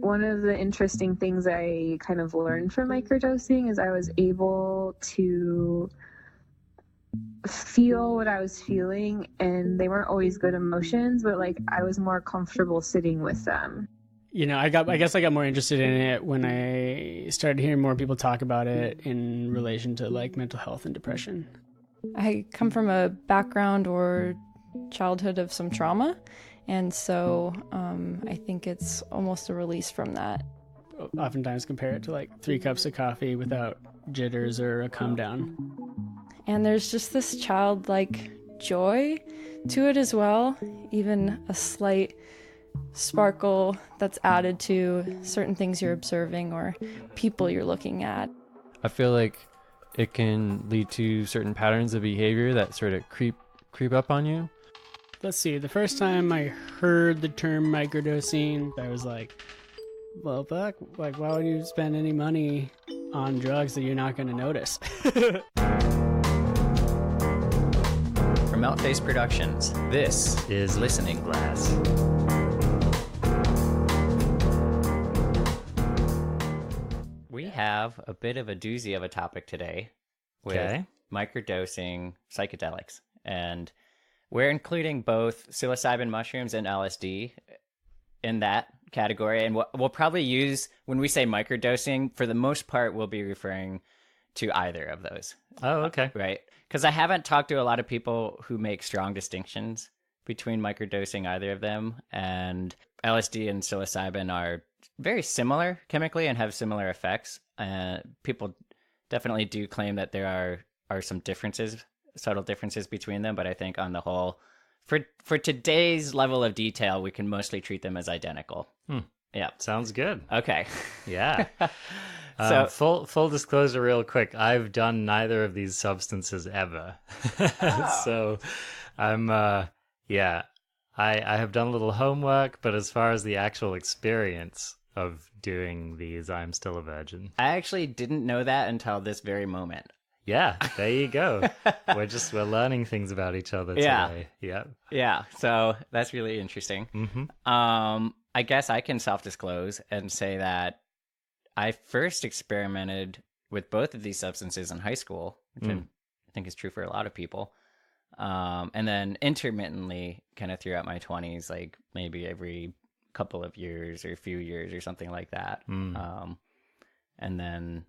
One of the interesting things I kind of learned from microdosing is I was able to feel what I was feeling, and they weren't always good emotions, but like I was more comfortable sitting with them. You know, I guess I got more interested in it when I started hearing more people talk about it in relation to like mental health and depression. I come from a background or childhood of some trauma, and so I think it's almost a release from that. Oftentimes compare it to like 3 cups of coffee without jitters or a come down. And there's just this childlike joy to it as well, even a slight sparkle that's added to certain things you're observing or people you're looking at. I feel like it can lead to certain patterns of behavior that sort of creep up on you. Let's see, the first time I heard the term microdosing, I was like, well, fuck, like, why would you spend any money on drugs that you're not going to notice? From Outface Productions, this is Listening Glass. We have a bit of a doozy of a topic today with microdosing psychedelics. And we're including both psilocybin mushrooms and LSD in that category. And we'll probably use, when we say microdosing, for the most part, we'll be referring to either of those. Oh, okay. Right. Because I haven't talked to a lot of people who make strong distinctions between microdosing either of them. And LSD and psilocybin are very similar chemically and have similar effects. People definitely do claim that there are some differences, subtle differences between them. But I think on the whole, for today's level of detail, we can mostly treat them as identical. Yeah. Sounds good. Okay. Yeah. So full disclosure real quick, I've done neither of these substances ever. So I'm I have done a little homework, but as far as the actual experience of doing these, I'm still a virgin. I actually didn't know that until this very moment. Yeah, there you go. We're learning things about each other today. Yeah. Yeah, so that's really interesting. Mm-hmm. I guess I can self-disclose and say that I first experimented with both of these substances in high school, which I think is true for a lot of people. And then intermittently kind of throughout my 20s, like maybe every couple of years or a few years or something like that. And then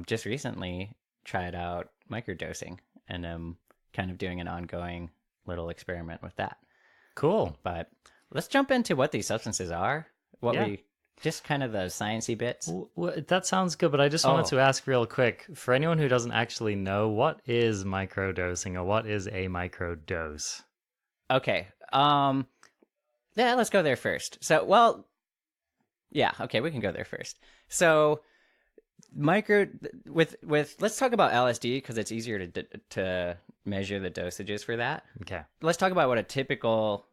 just recently tried out microdosing, and I'm kind of doing an ongoing little experiment with that. Cool. But let's jump into what these substances are. Just kind of the sciencey bits. Well, that sounds good, but I just wanted to ask real quick, for anyone who doesn't actually know, what is microdosing, or what is a microdose? Okay. Let's go there first. So, we can go there first. So, let's talk about LSD because it's easier to measure the dosages for that. Okay. Let's talk about what a typical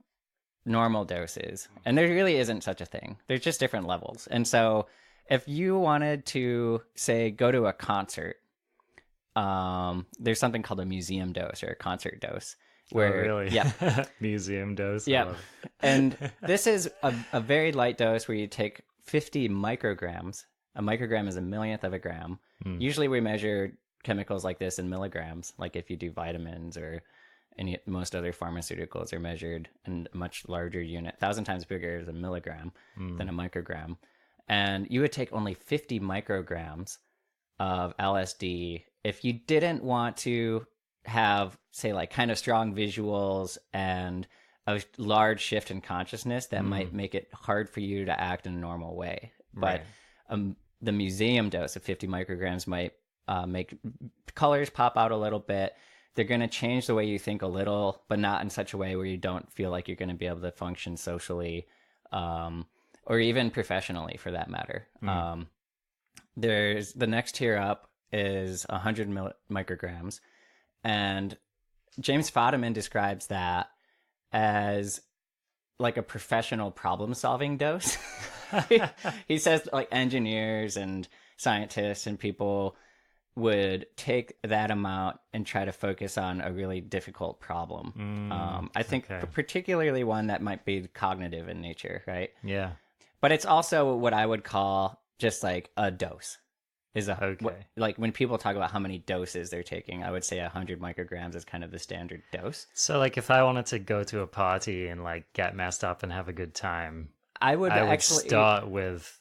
normal dose is. And there really isn't such a thing. There's just different levels. And so if you wanted to, say, go to a concert, there's something called a museum dose or a concert dose. Where, really? Yeah. Museum dose. Yeah. And this is a very light dose where you take 50 micrograms. A microgram is a millionth of a gram. Usually we measure chemicals like this in milligrams, like if you do vitamins or most other pharmaceuticals are measured in a much larger unit, 1,000 times bigger is a milligram than a microgram. And you would take only 50 micrograms of LSD if you didn't want to have, say, like kind of strong visuals and a large shift in consciousness that might make it hard for you to act in a normal way. But the museum dose of 50 micrograms might make colors pop out a little bit. They're going to change the way you think a little, but not in such a way where you don't feel like you're going to be able to function socially or even professionally for that matter. There's the next tier up is 100 micrograms. And James Fadiman describes that as like a professional problem-solving dose. He says like engineers and scientists and people would take that amount and try to focus on a really difficult problem. I think particularly one that might be cognitive in nature, right? Yeah. But it's also what I would call just like a dose. Okay. Like when people talk about how many doses they're taking, I would say 100 micrograms is kind of the standard dose. So like if I wanted to go to a party and like get messed up and have a good time, I would actually start with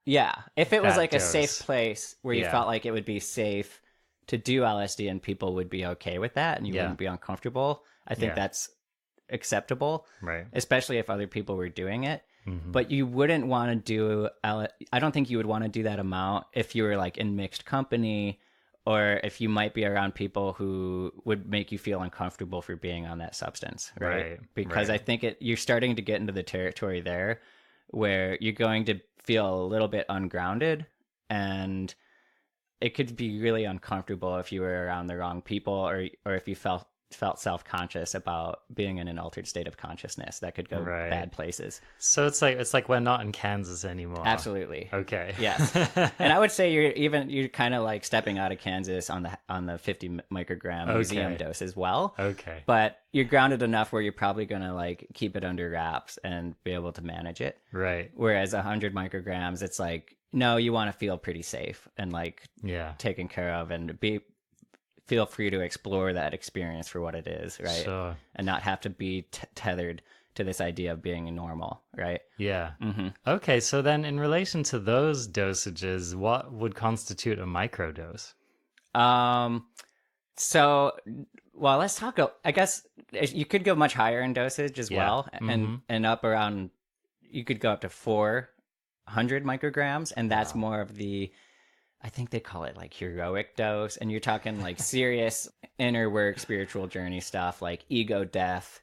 yeah. If it was that like a dose. safe place where you Yeah. felt like it would be safe to do LSD and people would be okay with that and you Yeah. wouldn't be uncomfortable, I think Yeah. that's acceptable, right. especially if other people were doing it. Mhm. But you wouldn't want to do I don't think you would want to do that amount if you were like in mixed company or if you might be around people who would make you feel uncomfortable for being on that substance, right? Because right. I think you're starting to get into the territory there where you're going to feel a little bit ungrounded, and it could be really uncomfortable if you were around the wrong people or if you felt self-conscious about being in an altered state of consciousness that could go Right. bad places. So it's like we're not in Kansas anymore. Absolutely. Okay. Yes. And I would say you're kind of like stepping out of Kansas on the 50 microgram museum dose as well. Okay. But you're grounded enough where you're probably going to like keep it under wraps and be able to manage it. Right. Whereas 100 micrograms, it's like, no, you want to feel pretty safe and like Yeah. taken care of and feel free to explore that experience for what it is, right? Sure. And not have to be tethered to this idea of being normal, right? Yeah. Mm-hmm. Okay, so then in relation to those dosages, what would constitute a microdose? So, well, let's talk. I guess you could go much higher in dosage as well, and up around. You could go up to 400 micrograms, and that's more of the. I think they call it like heroic dose, and you're talking like serious inner work, spiritual journey stuff, like ego death.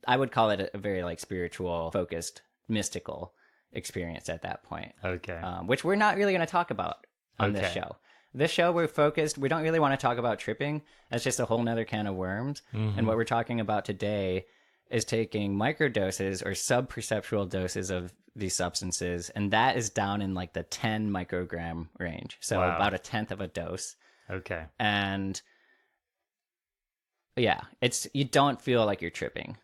I would call it a very like spiritual, focused, mystical experience at that point. Okay. Which we're not really going to talk about on this show. This show, we're focused. We don't really want to talk about tripping. That's just a whole nother can of worms. And what we're talking about today is taking microdoses or sub-perceptual doses of these substances, and that is down in like the 10 microgram range. So about a tenth of a dose. Okay. And yeah, you don't feel like you're tripping.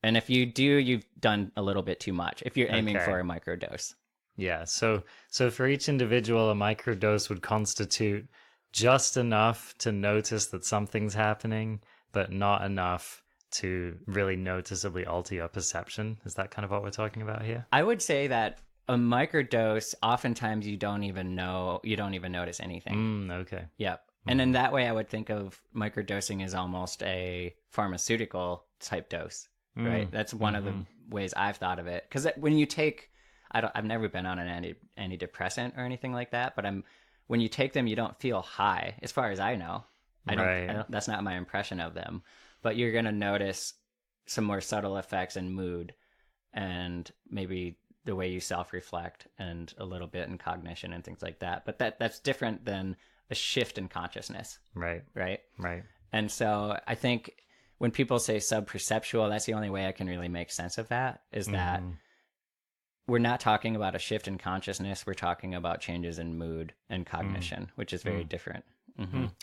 And if you do, you've done a little bit too much if you're aiming for a microdose. Yeah, so for each individual, a microdose would constitute just enough to notice that something's happening, but not enough to really noticeably alter your perception. Is that kind of what we're talking about here? I would say that a microdose, oftentimes you don't even notice anything. Okay. Yep. And in that way, I would think of microdosing as almost a pharmaceutical type dose, right? That's one of the ways I've thought of it. Because when you take, I've never been on an antidepressant or anything like that, but when you take them, you don't feel high, as far as I know. I don't, that's not my impression of them. But you're going to notice some more subtle effects in mood and maybe the way you self-reflect and a little bit in cognition and things like that. But that's different than a shift in consciousness. Right. And so I think when people say sub-perceptual, that's the only way I can really make sense of that, is that we're not talking about a shift in consciousness. We're talking about changes in mood and cognition, which is very different.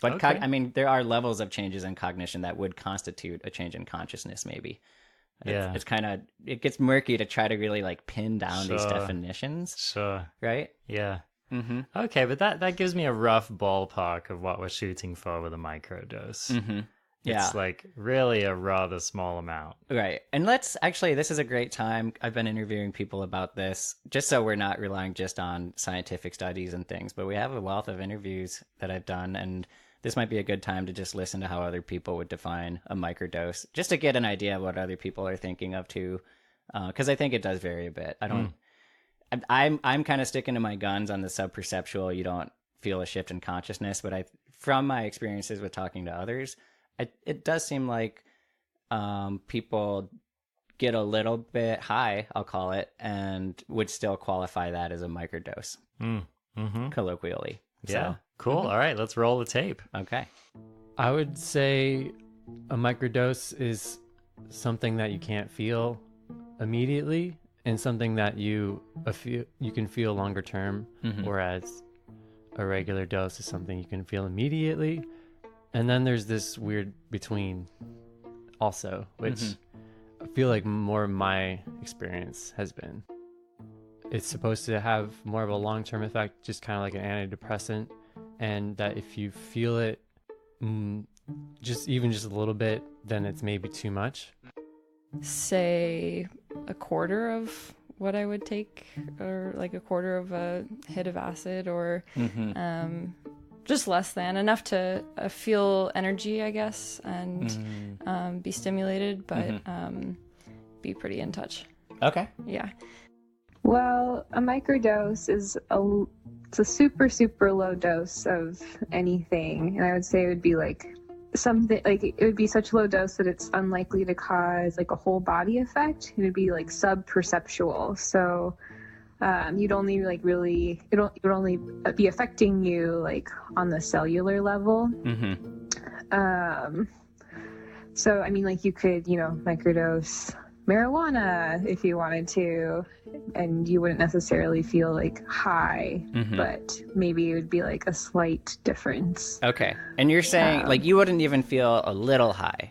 But I mean, there are levels of changes in cognition that would constitute a change in consciousness, maybe. It's kind of, it gets murky to try to really like pin down these definitions. Sure. Right? Yeah. Okay, but that gives me a rough ballpark of what we're shooting for with a microdose. Yeah. It's like really a rather small amount. Right. And this is a great time. I've been interviewing people about this, just so we're not relying just on scientific studies and things, but we have a wealth of interviews that I've done, and this might be a good time to just listen to how other people would define a microdose, just to get an idea of what other people are thinking of too. Because I think it does vary a bit. I'm kind of sticking to my guns on the sub-perceptual. You don't feel a shift in consciousness, but from my experiences with talking to others, it does seem like people get a little bit high, I'll call it, and would still qualify that as a microdose, colloquially. Yeah, So, cool. All right, let's roll the tape. okay. I would say a microdose is something that you can't feel immediately and something that you can feel longer term, whereas a regular dose is something you can feel immediately. And then there's this weird between also, which I feel like more of my experience has been. it's supposed to have more of a long-term effect, just kind of like an antidepressant, and that if you feel it just a little bit, then it's maybe too much. Say a quarter of what I would take, or like a quarter of a hit of acid, or just less than enough to feel energy, I guess, and be stimulated, but be pretty in touch. Okay. Yeah. Well, a microdose is it's a super, super low dose of anything. And I would say it would be like something, like it would be such a low dose that it's unlikely to cause like a whole body effect. It would be like sub-perceptual. So you'd only like really, it would only be affecting you like on the cellular level. So, I mean, like you could, microdose marijuana if you wanted to, and you wouldn't necessarily feel like high, but maybe it would be like a slight difference. Okay. And you're saying like you wouldn't even feel a little high?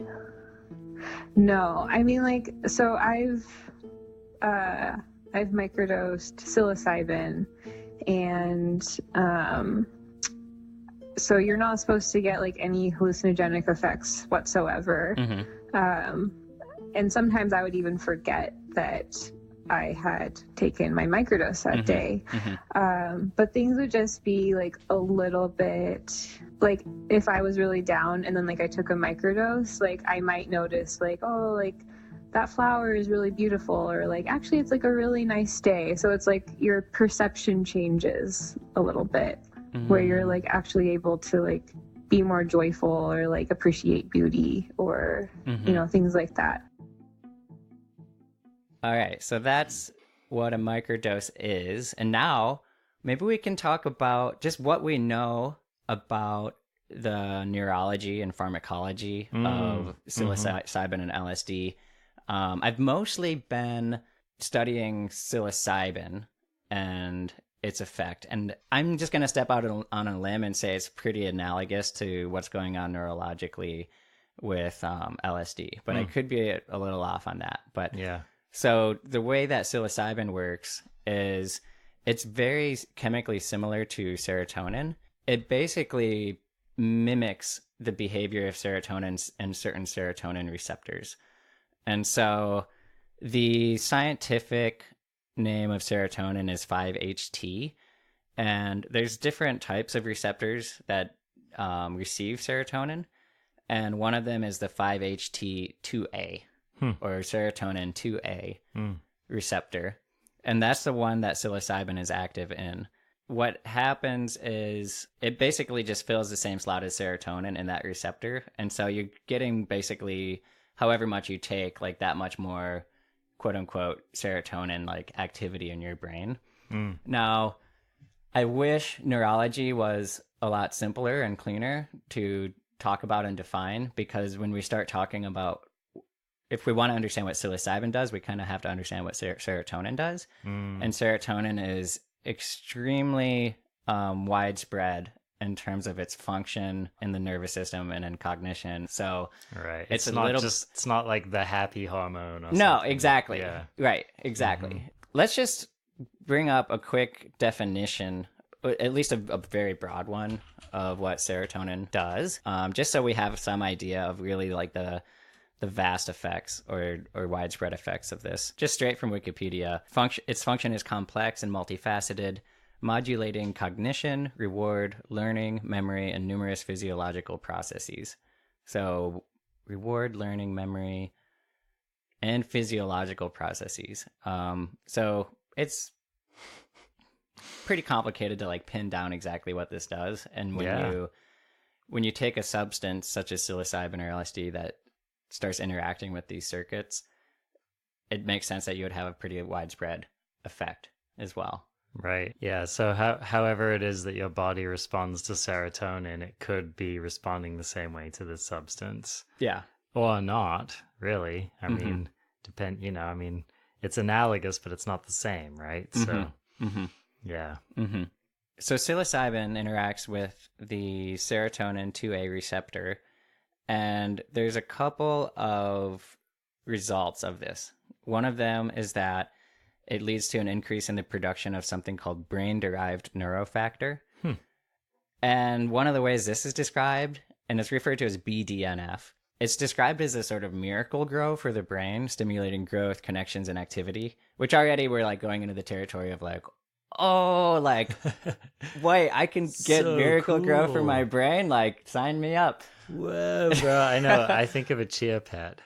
No, I mean, like, so I've microdosed psilocybin, and so you're not supposed to get like any hallucinogenic effects whatsoever. And sometimes I would even forget that I had taken my microdose that day. But things would just be like a little bit, like if I was really down and then like I took a microdose, like I might notice like, oh, like that flower is really beautiful, or like actually it's like a really nice day. So it's like your perception changes a little bit, where you're like actually able to like be more joyful, or like appreciate beauty, or things like that. All right, so that's what a microdose is. And now maybe we can talk about just what we know about the neurology and pharmacology of psilocybin and LSD. I've mostly been studying psilocybin and its effect, and I'm just going to step out on a limb and say it's pretty analogous to what's going on neurologically with LSD, but I could be a little off on that. But Yeah. So the way that psilocybin works is it's very chemically similar to serotonin. It basically mimics the behavior of serotonin and certain serotonin receptors. And so the scientific name of serotonin is 5-HT, and there's different types of receptors that receive serotonin, and one of them is the 5-HT2A. Or serotonin 2A receptor. And that's the one that psilocybin is active in. What happens is it basically just fills the same slot as serotonin in that receptor. And so you're getting basically however much you take, like that much more quote unquote serotonin like activity in your brain. Now, I wish neurology was a lot simpler and cleaner to talk about and define, because when we start talking about, if we want to understand what psilocybin does, we kind of have to understand what serotonin does. And serotonin is extremely widespread in terms of its function in the nervous system and in cognition. So Right. it's it's not like the happy hormone or something. No, exactly. Yeah. Right, exactly. Let's just bring up a quick definition, at least a very broad one, of what serotonin does, just so we have some idea of really like the vast effects or widespread effects of this. Just straight from Wikipedia, its function is complex and multifaceted, modulating cognition, reward, learning, memory, and numerous physiological processes. So reward, learning, memory, and physiological processes. So it's pretty complicated to like pin down exactly what this does. And when you take a substance such as psilocybin or LSD that starts interacting with these circuits, it makes sense that you would have a pretty widespread effect as well. Right. Yeah. So however it is that your body responds to serotonin, it could be responding the same way to this substance. Yeah. Or not, really. I mean, it's analogous, but it's not the same, right? So, yeah. So psilocybin interacts with the serotonin 2A receptor, and there's a couple of results of this. One of them is that it leads to an increase in the production of something called brain-derived neurofactor. And one of the ways this is described, and it's referred to as BDNF, it's described as a sort of miracle grow for the brain, stimulating growth, connections, and activity, which already we're like going into the territory of like, oh, like, wait, I can get So miracle grow for cool. my brain? Like, sign me up. Whoa, bro. I know. I think of a chia pet.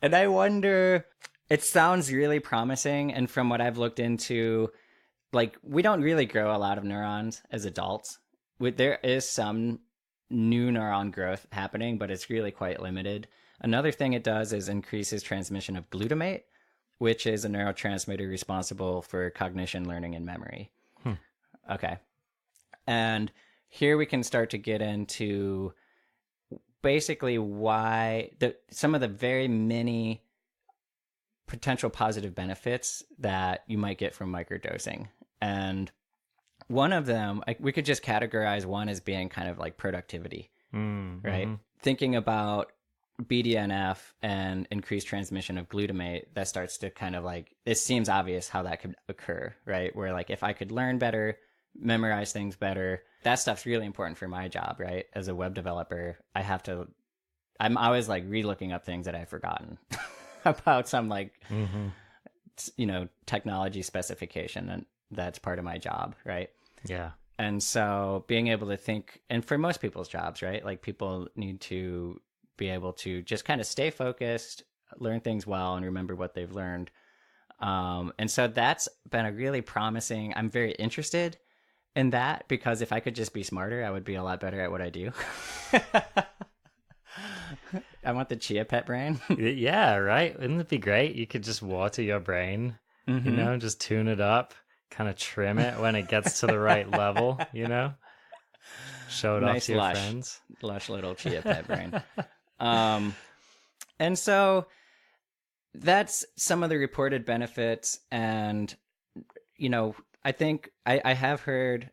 And I wonder, it sounds really promising. And from what I've looked into, like, we don't really grow a lot of neurons as adults. There is some new neuron growth happening, but it's really quite limited. Another thing it does is increases transmission of glutamate, which is a neurotransmitter responsible for cognition, learning, and memory. Okay. And here we can start to get into basically why some of the very many potential positive benefits that you might get from microdosing. And one of them, we could just categorize one as being kind of like productivity, right? Thinking about BDNF and increased transmission of glutamate, that starts to kind of like, it seems obvious how that could occur, right? Where like, if I could learn better, memorize things better, that stuff's really important for my job, right? As a web developer, I'm always like re-looking up things that I've forgotten about some like, technology specification, and that's part of my job, right? Yeah. And so being able to think, and for most people's jobs, right? Like people need to be able to just kind of stay focused, learn things well, and remember what they've learned. And so that's been a really promising, I'm very interested in that, because if I could just be smarter, I would be a lot better at what I do. I want the chia pet brain. Yeah, right. Wouldn't it be great? You could just water your brain, just tune it up, kind of trim it when it gets to the right level, show it off to your friends. Lush little chia pet brain. And so that's some of the reported benefits. And, I think I have heard,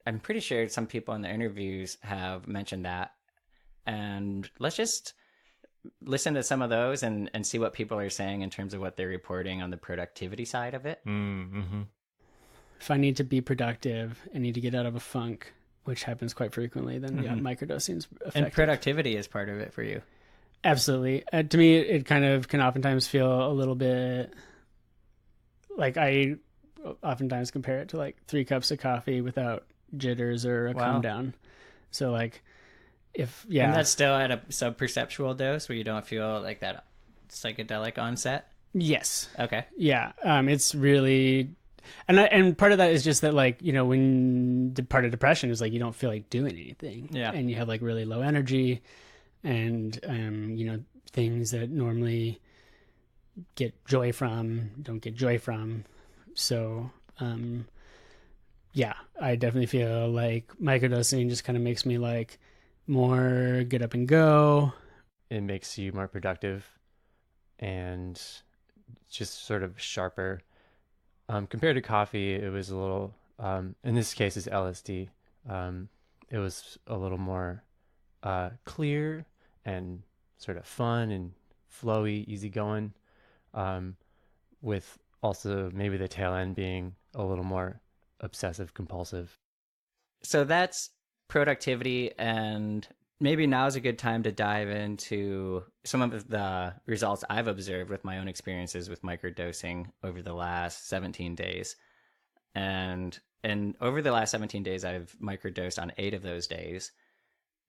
I'm pretty sure some people in the interviews have mentioned that. And let's just listen to some of those and see what people are saying in terms of what they're reporting on the productivity side of it. If I need to be productive and need to get out of a funk, which happens quite frequently, then microdosing's effective. And productivity is part of it for you. Absolutely. To me, it kind of can oftentimes feel a little bit like I oftentimes compare it to like 3 cups of coffee without jitters or a calm down. So like, and that's still at a subperceptual dose where you don't feel like that psychedelic onset? Yes. Okay. Yeah. It's really, and part of that is just that, like, when the part of depression is like, you don't feel like doing anything. Yeah. And you have like really low energy and, things that normally get joy from, don't get joy from. So, I definitely feel like microdosing just kind of makes me like more get up and go. It makes you more productive and just sort of sharper. Compared to coffee, it was a little, in this case it's LSD. It was a little more clear and sort of fun and flowy, easygoing, with also maybe the tail end being a little more obsessive compulsive. So that's productivity, and maybe now is a good time to dive into some of the results I've observed with my own experiences with microdosing over the last 17 days. And over the last 17 days, I've microdosed on 8 of those days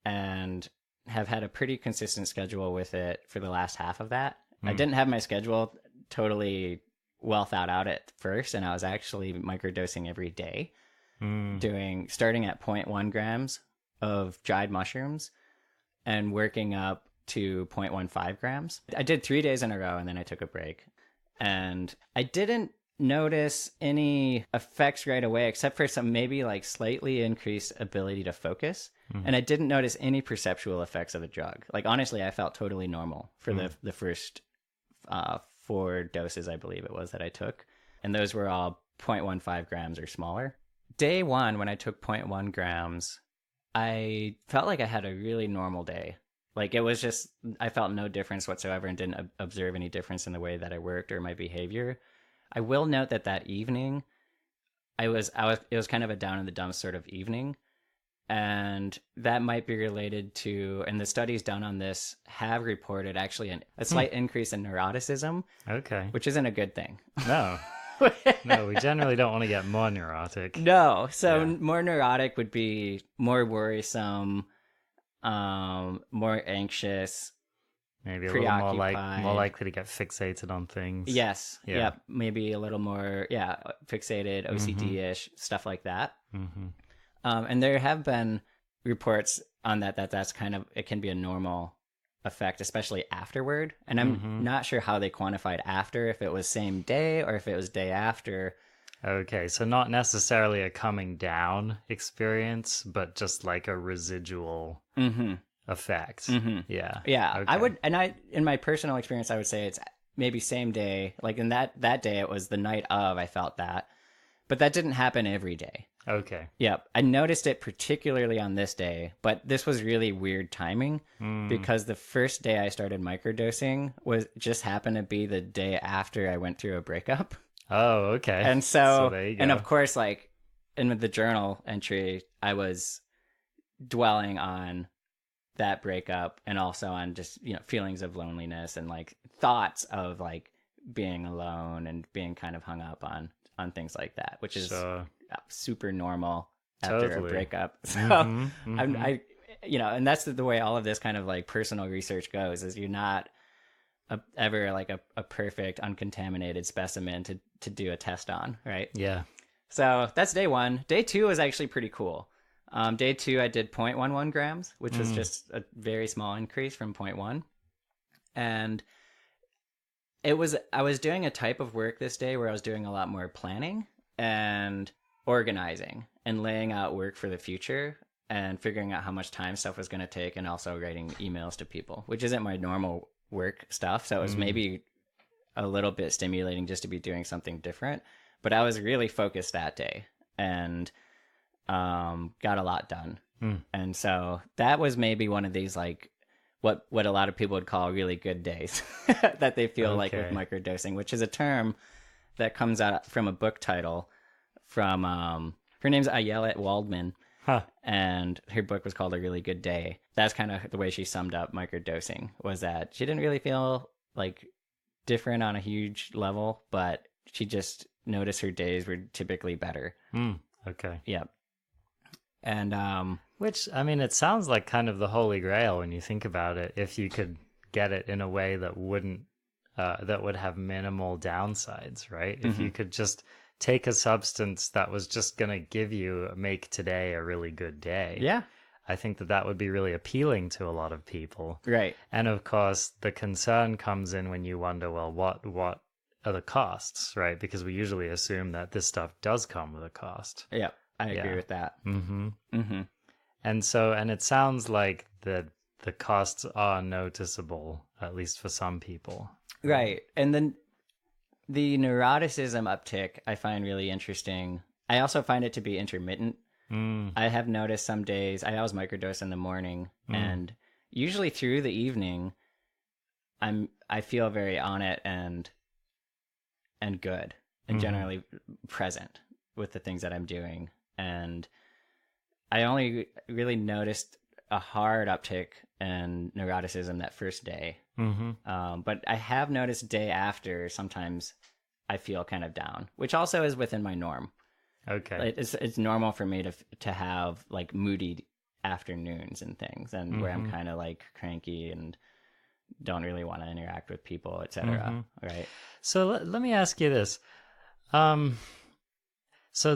and have had a pretty consistent schedule with it for the last half of that. I didn't have my schedule totally well thought out at first, and I was actually microdosing every day. Starting at 0.1 grams of dried mushrooms and working up to 0.15 grams. I did 3 days in a row, and then I took a break. And I didn't notice any effects right away, except for some maybe like slightly increased ability to focus. And I didn't notice any perceptual effects of the drug. Like, honestly, I felt totally normal for the first 4 doses, I believe it was, that I took. And those were all 0.15 grams or smaller. Day 1, when I took 0.1 grams, I felt like I had a really normal day. Like it was just, I felt no difference whatsoever and didn't observe any difference in the way that I worked or my behavior. I will note that evening, it was kind of a down in the dumps sort of evening. And that might be related to, and the studies done on this have reported actually a slight increase in neuroticism. Okay. Which isn't a good thing. No. No, we generally don't want to get more neurotic. No. So more neurotic would be more worrisome, more anxious, maybe a little more likely to get fixated on things. Yes. Yeah. Yep. Maybe a little more, fixated, OCD-ish, stuff like that. Mm-hmm. And there have been reports on that's kind of, it can be a normal effect, especially afterward. And I'm not sure how they quantified after, if it was same day or if it was day after. Okay, so not necessarily a coming down experience, but just like a residual effect. Yeah. Yeah. Okay. I would, and in my personal experience, I would say it's maybe same day. Like in that day, it was the night of, I felt that. But that didn't happen every day. Okay. Yep. I noticed it particularly on this day, but this was really weird timing because the first day I started microdosing was just happened to be the day after I went through a breakup. Oh, okay. And so there you go. and of course, like in the journal entry, I was dwelling on that breakup and also on just, feelings of loneliness and like thoughts of like being alone and being kind of hung up on things like that, which is super normal after a breakup. So I and that's the way all of this kind of like personal research goes, is you're not ever like a perfect uncontaminated specimen to do a test on, right? Yeah. So that's day 1. Day 2 was actually pretty cool. Day 2 I did 0.11 grams, which was just a very small increase from 0.1. And I was doing a type of work this day where I was doing a lot more planning and organizing and laying out work for the future and figuring out how much time stuff was going to take, and also writing emails to people, which isn't my normal work stuff. So it was maybe a little bit stimulating just to be doing something different. But I was really focused that day and got a lot done. And so that was maybe one of these like what a lot of people would call really good days that they feel like with microdosing, which is a term that comes out from a book title from her name's Ayelet Waldman. And her book was called A Really Good Day. That's kind of the way she summed up microdosing, was that she didn't really feel like different on a huge level, but she just noticed her days were typically better. Okay. Yep. And which, I mean, it sounds like kind of the holy grail when you think about it, if you could get it in a way that wouldn't that would have minimal downsides, right? If you could just take a substance that was just going to make today a really good day. Yeah. I think that would be really appealing to a lot of people. Right. And of course, the concern comes in when you wonder, well, what are the costs, right? Because we usually assume that this stuff does come with a cost. Yeah, I agree with that. And so, and it sounds like the costs are noticeable, at least for some people. Right. And then the neuroticism uptick I find really interesting. I also find it to be intermittent. I have noticed some days, I always microdose in the morning, and usually through the evening, I feel very on it and good and generally present with the things that I'm doing. And I only really noticed a hard uptick in neuroticism that first day. But I have noticed day after, sometimes I feel kind of down, which also is within my norm. Okay. It's normal for me to have like moody afternoons and things, and where I'm kind of like cranky and don't really want to interact with people, etc. Right. So let me ask you this. So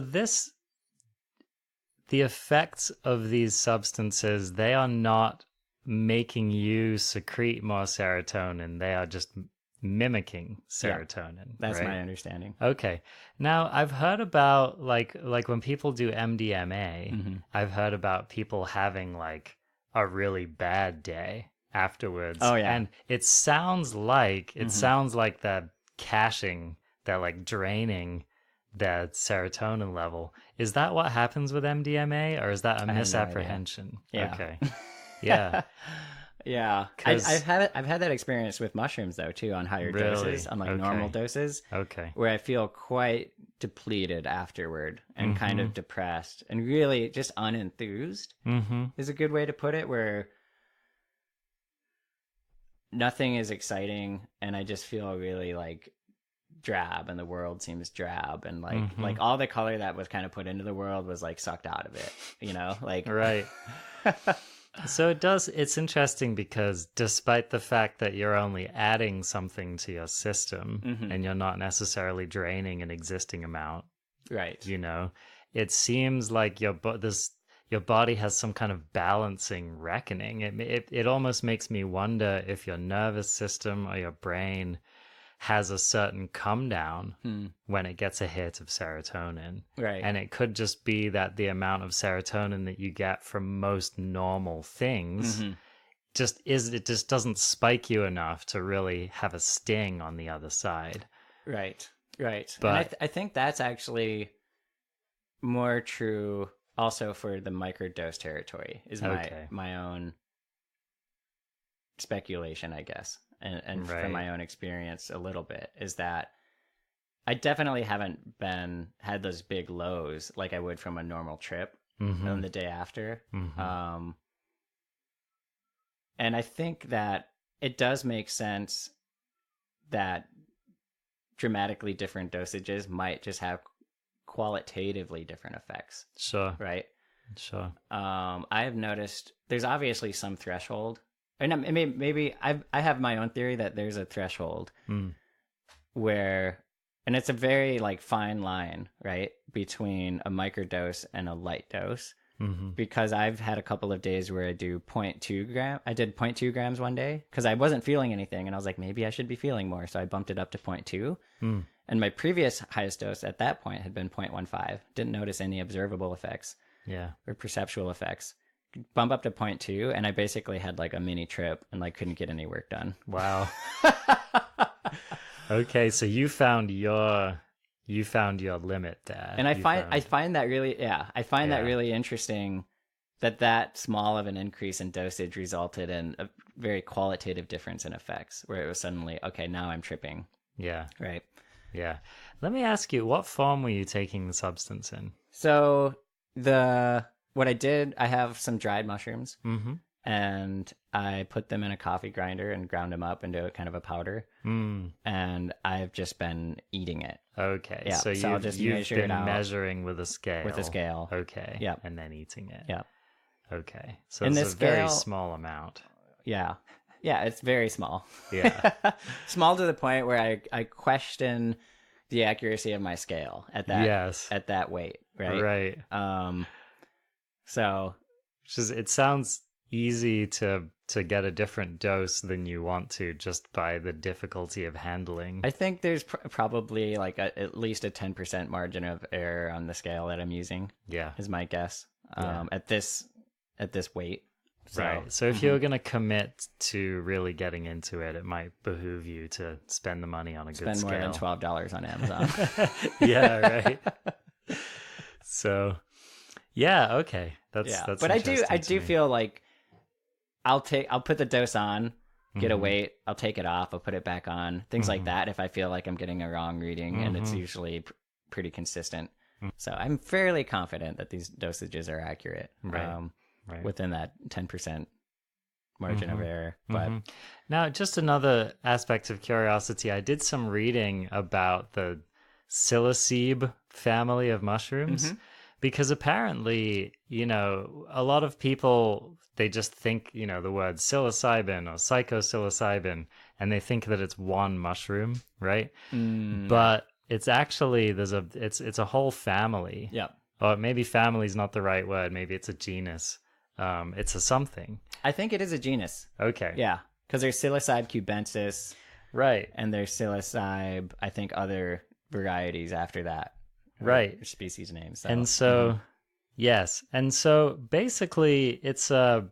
the effects of these substances, they are not making you secrete more serotonin. They are just mimicking serotonin. That's right? my understanding. Okay. Now, I've heard about like when people do MDMA, I've heard about people having like a really bad day afterwards. Oh yeah. And it sounds like they're caching, they're like draining their serotonin level. Is that what happens with MDMA, or is that a misapprehension? Yeah. Okay. Yeah. Yeah, 'Cause- I've had that experience with mushrooms though too, on higher Really? doses, on like Okay. normal doses, Okay. where I feel quite depleted afterward and kind Mm-hmm. of depressed and really just unenthused Mm-hmm. is a good way to put it, where nothing is exciting and I just feel really like drab, and the world seems drab, and like all the color that was kind of put into the world was like sucked out of it, you know, like Right. So it's interesting because despite the fact that you're only adding something to your system and you're not necessarily draining an existing amount, right. you know, it seems like your body has some kind of balancing reckoning. It almost makes me wonder if your nervous system or your brain has a certain come down when it gets a hit of serotonin. Right. And it could just be that the amount of serotonin that you get from most normal things it just doesn't spike you enough to really have a sting on the other side. Right. Right. But And I think that's actually more true also for the microdose territory, is my own speculation, I guess. And Right. from my own experience a little bit, is that I definitely haven't had those big lows like I would from a normal trip on the day after. And I think that it does make sense that dramatically different dosages might just have qualitatively different effects, Sure. right? Sure. I have noticed there's obviously some threshold. And maybe I have my own theory that there's a threshold where, and it's a very like fine line, right, between a microdose and a light dose, because I've had a couple of days where I do 0.2 gram. I did 0.2 grams one day because I wasn't feeling anything, and I was like, maybe I should be feeling more, so I bumped it up to 0.2. And my previous highest dose at that point had been 0.15. Didn't notice any observable effects, or perceptual effects. Bump up to 0.2, and I basically had like a mini trip and like couldn't get any work done. Wow. Okay, so you found your limit there. And I find that really that really interesting, that small of an increase in dosage resulted in a very qualitative difference in effects, where it was suddenly, okay, now I'm tripping. Yeah. Right. Yeah. Let me ask you, what form were you taking the substance in? So what I did, I have some dried mushrooms, and I put them in a coffee grinder and ground them up into kind of a powder, and I've just been eating it. Okay, Yeah, so so I'll you've just been measure it out measuring with a scale. with a scale. Okay. Yeah. And then eating it. Yeah. Okay. So And it's this a very scale- small amount. Yeah. Yeah, it's very small. Yeah. Small to the point where I question the accuracy of my scale at that weight, right? Right. So It sounds easy to get a different dose than you want to, just by the difficulty of handling. I think there's probably like at least a 10% margin of error on the scale that I'm using. Yeah. Is my guess. At this weight. So, Right. So if you're going to commit to really getting into it, it might behoove you to spend the money on a good spend more than scale. $12 on Amazon. Yeah, right. So, yeah, okay. That's But I interesting to do me. feel like I'll put the dose on, get a weight, I'll take it off, I'll put it back on, things like that if I feel like I'm getting a wrong reading, and it's usually pretty consistent. So I'm fairly confident that these dosages are accurate. Right. Right. Within that 10% margin of error. But Now, just another aspect of curiosity, I did some reading about the psilocybin family of mushrooms, because apparently, a lot of people, they just think, the word psilocybin or psychopsilocybin, and they think that it's one mushroom, right? But it's actually, it's a whole family. Yeah. Or maybe family is not the right word. Maybe it's a genus. It's a something. I think it is a genus. Okay. Yeah. Because there's Psilocybe cubensis. Right. And there's Psilocybe, I think, other varieties after that. Right. Species names. And so, yes. And so basically it's the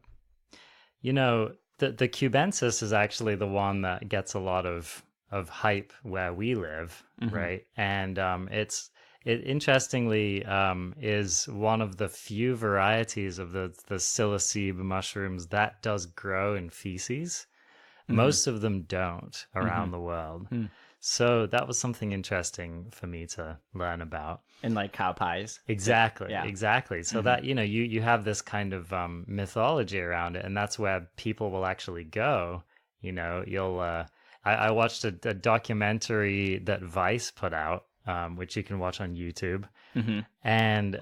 cubensis is actually the one that gets a lot of hype where we live, right? And it interestingly is one of the few varieties of the psilocybe mushrooms that does grow in feces. Most of them don't around the world. So that was something interesting for me to learn about. And like cow pies. Exactly, Yeah. exactly. So that, you have this kind of mythology around it, and that's where people will actually go. I watched a documentary that Vice put out, which you can watch on YouTube. And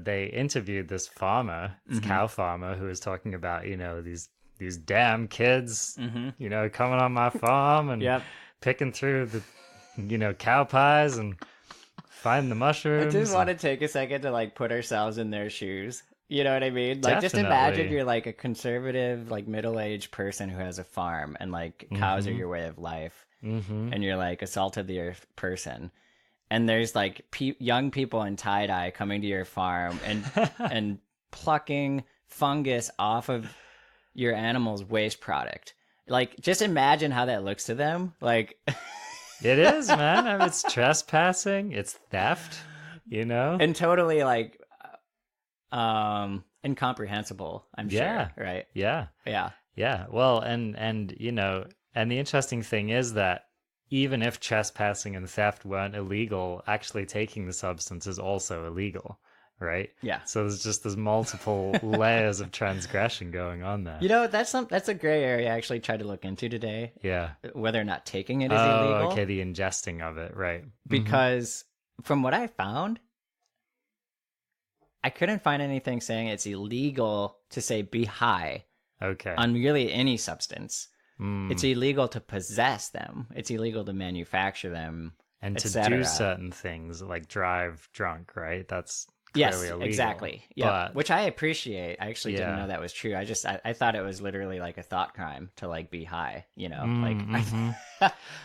they interviewed this farmer, this cow farmer, who was talking about, these damn kids, coming on my farm and picking through the, cow pies and finding the mushrooms. I just want to take a second to like put ourselves in their shoes. You know what I mean? Like, just imagine Definitely. you're like a conservative, like middle-aged person who has a farm, and like cows are your way of life, and you're like a salt of the earth person, and there's like young people in tie-dye coming to your farm and plucking fungus off of your animal's waste product. Like, just imagine how that looks to them. Like, It is, man. I mean, it's trespassing. It's theft, and totally like incomprehensible, I'm Yeah. sure, right? Yeah. Yeah. Yeah. Well, and and the interesting thing is that even if trespassing and theft weren't illegal, actually taking the substance is also illegal, right? Yeah. So there's multiple layers of transgression going on there. That's a gray area I actually tried to look into today, Yeah. whether or not taking it is Oh, illegal. okay, the ingesting of it, right. Because from what I found, I couldn't find anything saying it's illegal to say be high Okay. on really any substance. It's illegal to possess them. It's illegal to manufacture them, and to etc. do certain things like drive drunk, right? That's Yes, clearly illegal. exactly. Yeah, But- which I appreciate. I actually didn't Yeah. know that was true. I thought it was literally like a thought crime to like be high,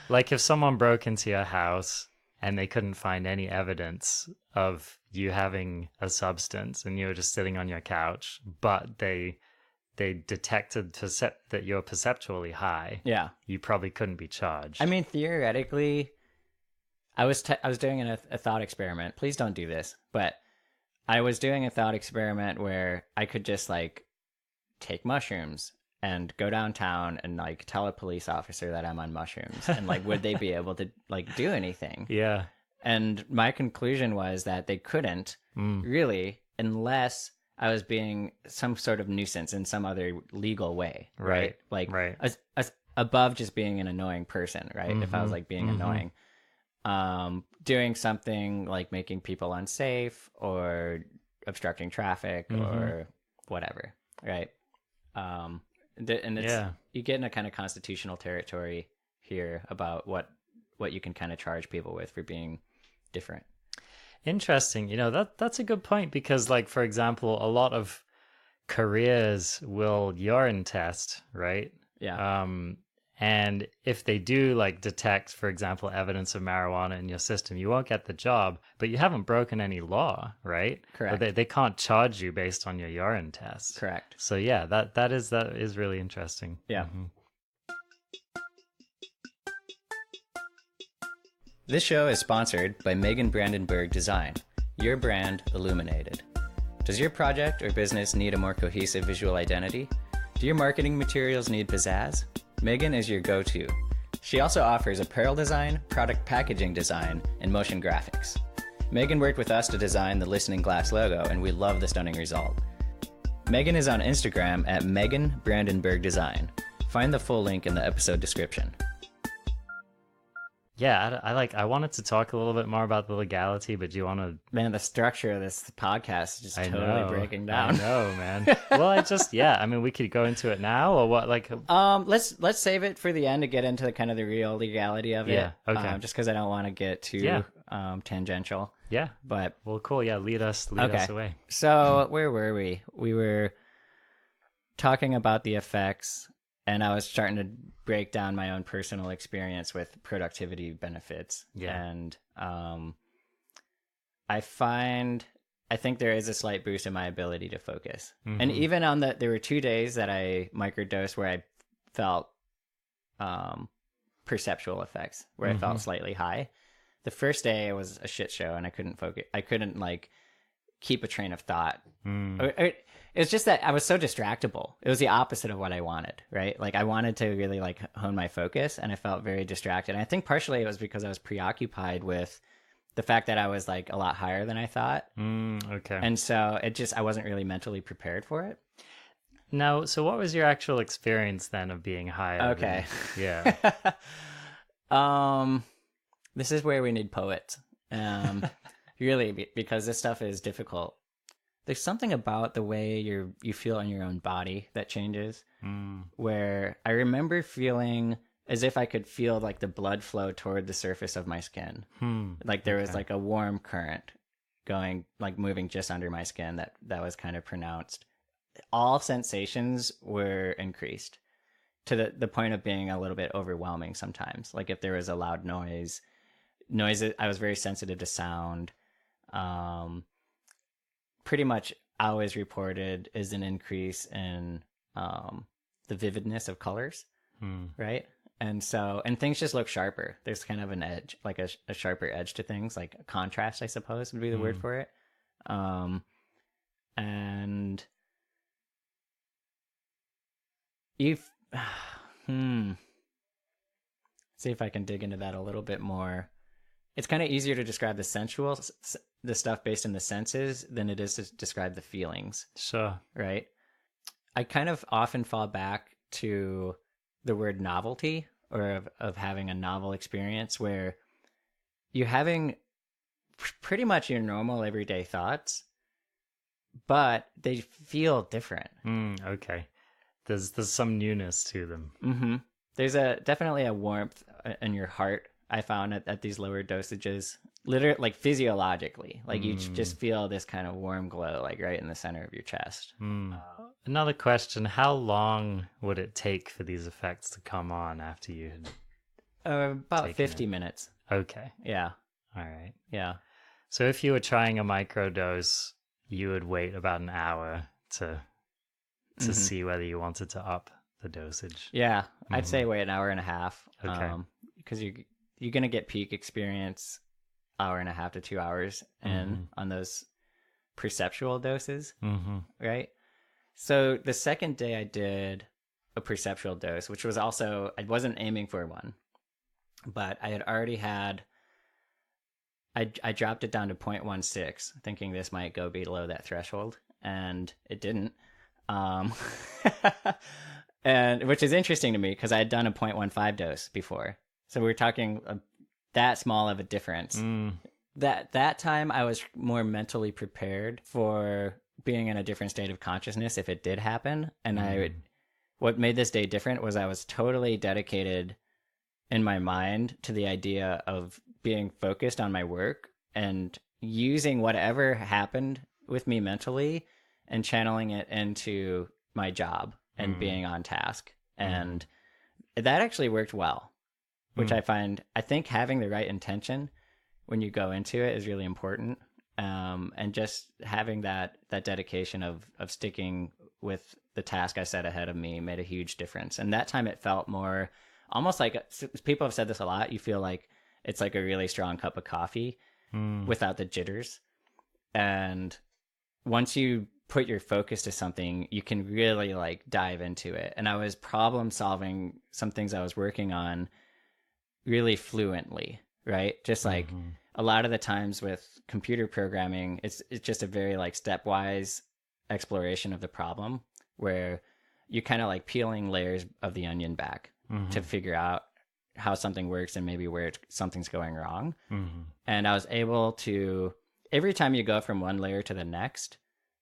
Like if someone broke into your house and they couldn't find any evidence of you having a substance and you were just sitting on your couch, but they detected that you're perceptually high, yeah. you probably couldn't be charged. I mean, theoretically, I was doing a thought experiment. Please don't do this, but I was doing a thought experiment where I could just like take mushrooms and go downtown and like tell a police officer that I'm on mushrooms, and like would they be able to like do anything? yeah. And my conclusion was that they couldn't really, unless I was being some sort of nuisance in some other legal way, right? Like right. above just being an annoying person, right? If I was like being annoying, doing something like making people unsafe or obstructing traffic or whatever, right? And it's you get in a kind of constitutional territory here about what you can kind of charge people with for being different. Interesting. That's a good point, because like, for example, a lot of careers will urine test, right? Yeah. And if they do like detect, for example, evidence of marijuana in your system, you won't get the job, but you haven't broken any law, right? Correct. But they can't charge you based on your urine test. Correct. So yeah, that is really interesting. Yeah. This show is sponsored by Megan Brandenburg Design, your brand illuminated. Does your project or business need a more cohesive visual identity? Do your marketing materials need pizzazz? Megan is your go-to. She also offers apparel design, product packaging design, and motion graphics. Megan worked with us to design the Listening Glass logo, and we love the stunning result. Megan is on Instagram at Megan Brandenburg Design. Find the full link in the episode description. Yeah, I wanted to talk a little bit more about the legality, but do you want to? Man, the structure of this podcast is just totally breaking down. I know, man. Well, I mean, we could go into it now, or what? Like, let's save it for the end to get into the kind of the real legality of it. Yeah, okay. Just because I don't want to get too tangential. yeah. But Well, cool. Yeah, lead us away. so where were we? We were talking about the effects, and I was starting to break down my own personal experience with productivity benefits. Yeah. And I think there is a slight boost in my ability to focus. And even on there were 2 days that I microdosed where I felt perceptual effects, where I felt slightly high. The first day it was a shit show, and I couldn't focus. I couldn't like keep a train of thought. It's just that I was so distractible. It was the opposite of what I wanted, right? Like I wanted to really like hone my focus, and I felt very distracted. And I think partially it was because I was preoccupied with the fact that I was like a lot higher than I thought. Okay. And so I wasn't really mentally prepared for it. Now, so what was your actual experience then of being high? Okay. Yeah. This is where we need poets. Really, because this stuff is difficult. There's something about the way you feel in your own body that changes. Where I remember feeling as if I could feel like the blood flow toward the surface of my skin. Like there was like a warm current going, like moving just under my skin that was kind of pronounced. All sensations were increased to the point of being a little bit overwhelming sometimes. Like if there was a loud noises, I was very sensitive to sound. Pretty much always reported is an increase in the vividness of colors, right? And things just look sharper. There's kind of an edge, like a sharper edge to things, like a contrast, I suppose would be the word for it. And you've, see if I can dig into that a little bit more. It's kind of easier to describe the stuff based in the senses than it is to describe the feelings. Sure. Right? I kind of often fall back to the word novelty, or of having a novel experience where you're having pretty much your normal everyday thoughts, but they feel different. Okay. There's some newness to them. There's definitely a warmth in your heart, I found at these lower dosages, literally, like physiologically, like you just feel this kind of warm glow, like right in the center of your chest. Another question: how long would it take for these effects to come on after you had about 50 minutes? Okay. Yeah. All right. Yeah. So if you were trying a microdose, you would wait about an hour to see whether you wanted to up the dosage. Yeah, I'd say wait an hour and a half. Okay. Because you're gonna get peak experience hour and a half to 2 hours in on those perceptual doses, right? So the second day I did a perceptual dose, which was also, I wasn't aiming for one, but I had already had, I dropped it down to 0.16, thinking this might go below that threshold, and it didn't. And which is interesting to me because I had done a 0.15 dose before. So we were talking that small of a difference. That time I was more mentally prepared for being in a different state of consciousness if it did happen. And what made this day different was I was totally dedicated in my mind to the idea of being focused on my work and using whatever happened with me mentally and channeling it into my job and being on task. And that actually worked well, which I think having the right intention when you go into it is really important. And just having that dedication of sticking with the task I set ahead of me made a huge difference. And that time it felt more almost like, people have said this a lot, you feel like it's like a really strong cup of coffee without the jitters. And once you put your focus to something, you can really like dive into it. And I was problem solving some things I was working on really fluently, right? Just like a lot of the times with computer programming, it's just a very like stepwise exploration of the problem where you're kind of like peeling layers of the onion back to figure out how something works and maybe where something's going wrong. And I was able to, every time you go from one layer to the next,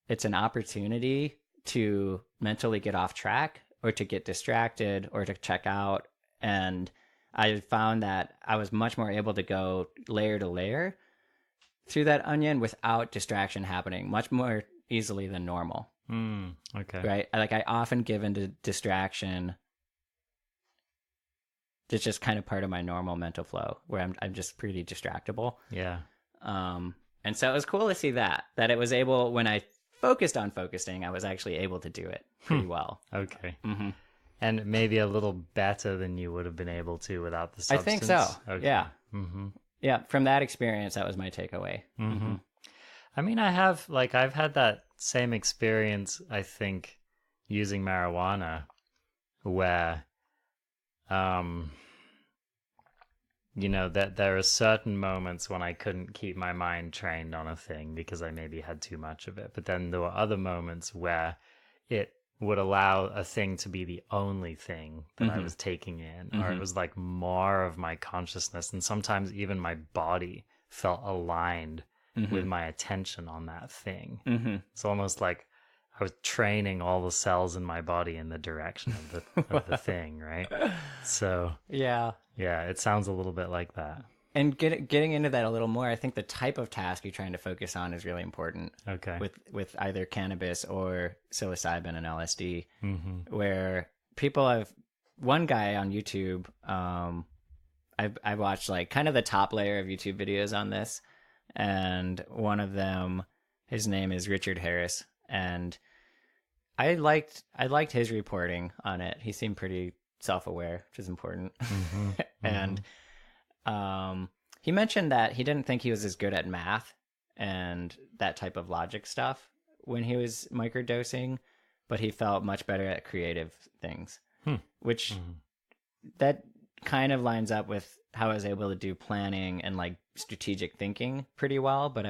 it's an opportunity to mentally get off track or to get distracted or to check out. And I found that I was much more able to go layer to layer through that onion without distraction happening much more easily than normal. Okay. Right? Like I often give into distraction. It's just kind of part of my normal mental flow where I'm just pretty distractible. Yeah. And so it was cool to see that it was able, when I focused on focusing, I was actually able to do it pretty well. Okay. And maybe a little better than you would have been able to without the substance. I think so. Okay. Yeah. Yeah, from that experience, that was my takeaway. Mm-hmm. I mean, I've had that same experience, I think, using marijuana, where, that there are certain moments when I couldn't keep my mind trained on a thing because I maybe had too much of it. But then there were other moments where it would allow a thing to be the only thing that I was taking in, or it was like more of my consciousness. And sometimes even my body felt aligned with my attention on that thing. It's almost like I was training all the cells in my body in the direction of the thing, right? So Yeah. yeah, it sounds a little bit like that. And getting into that a little more, I think the type of task you're trying to focus on is really important. Okay. With either cannabis or psilocybin and LSD, where people have one guy on YouTube. I've watched like kind of the top layer of YouTube videos on this, and one of them, his name is Richard Harris, and I liked his reporting on it. He seemed pretty self-aware, which is important. And he mentioned that he didn't think he was as good at math and that type of logic stuff when he was microdosing, but he felt much better at creative things, which that kind of lines up with how I was able to do planning and like strategic thinking pretty well, but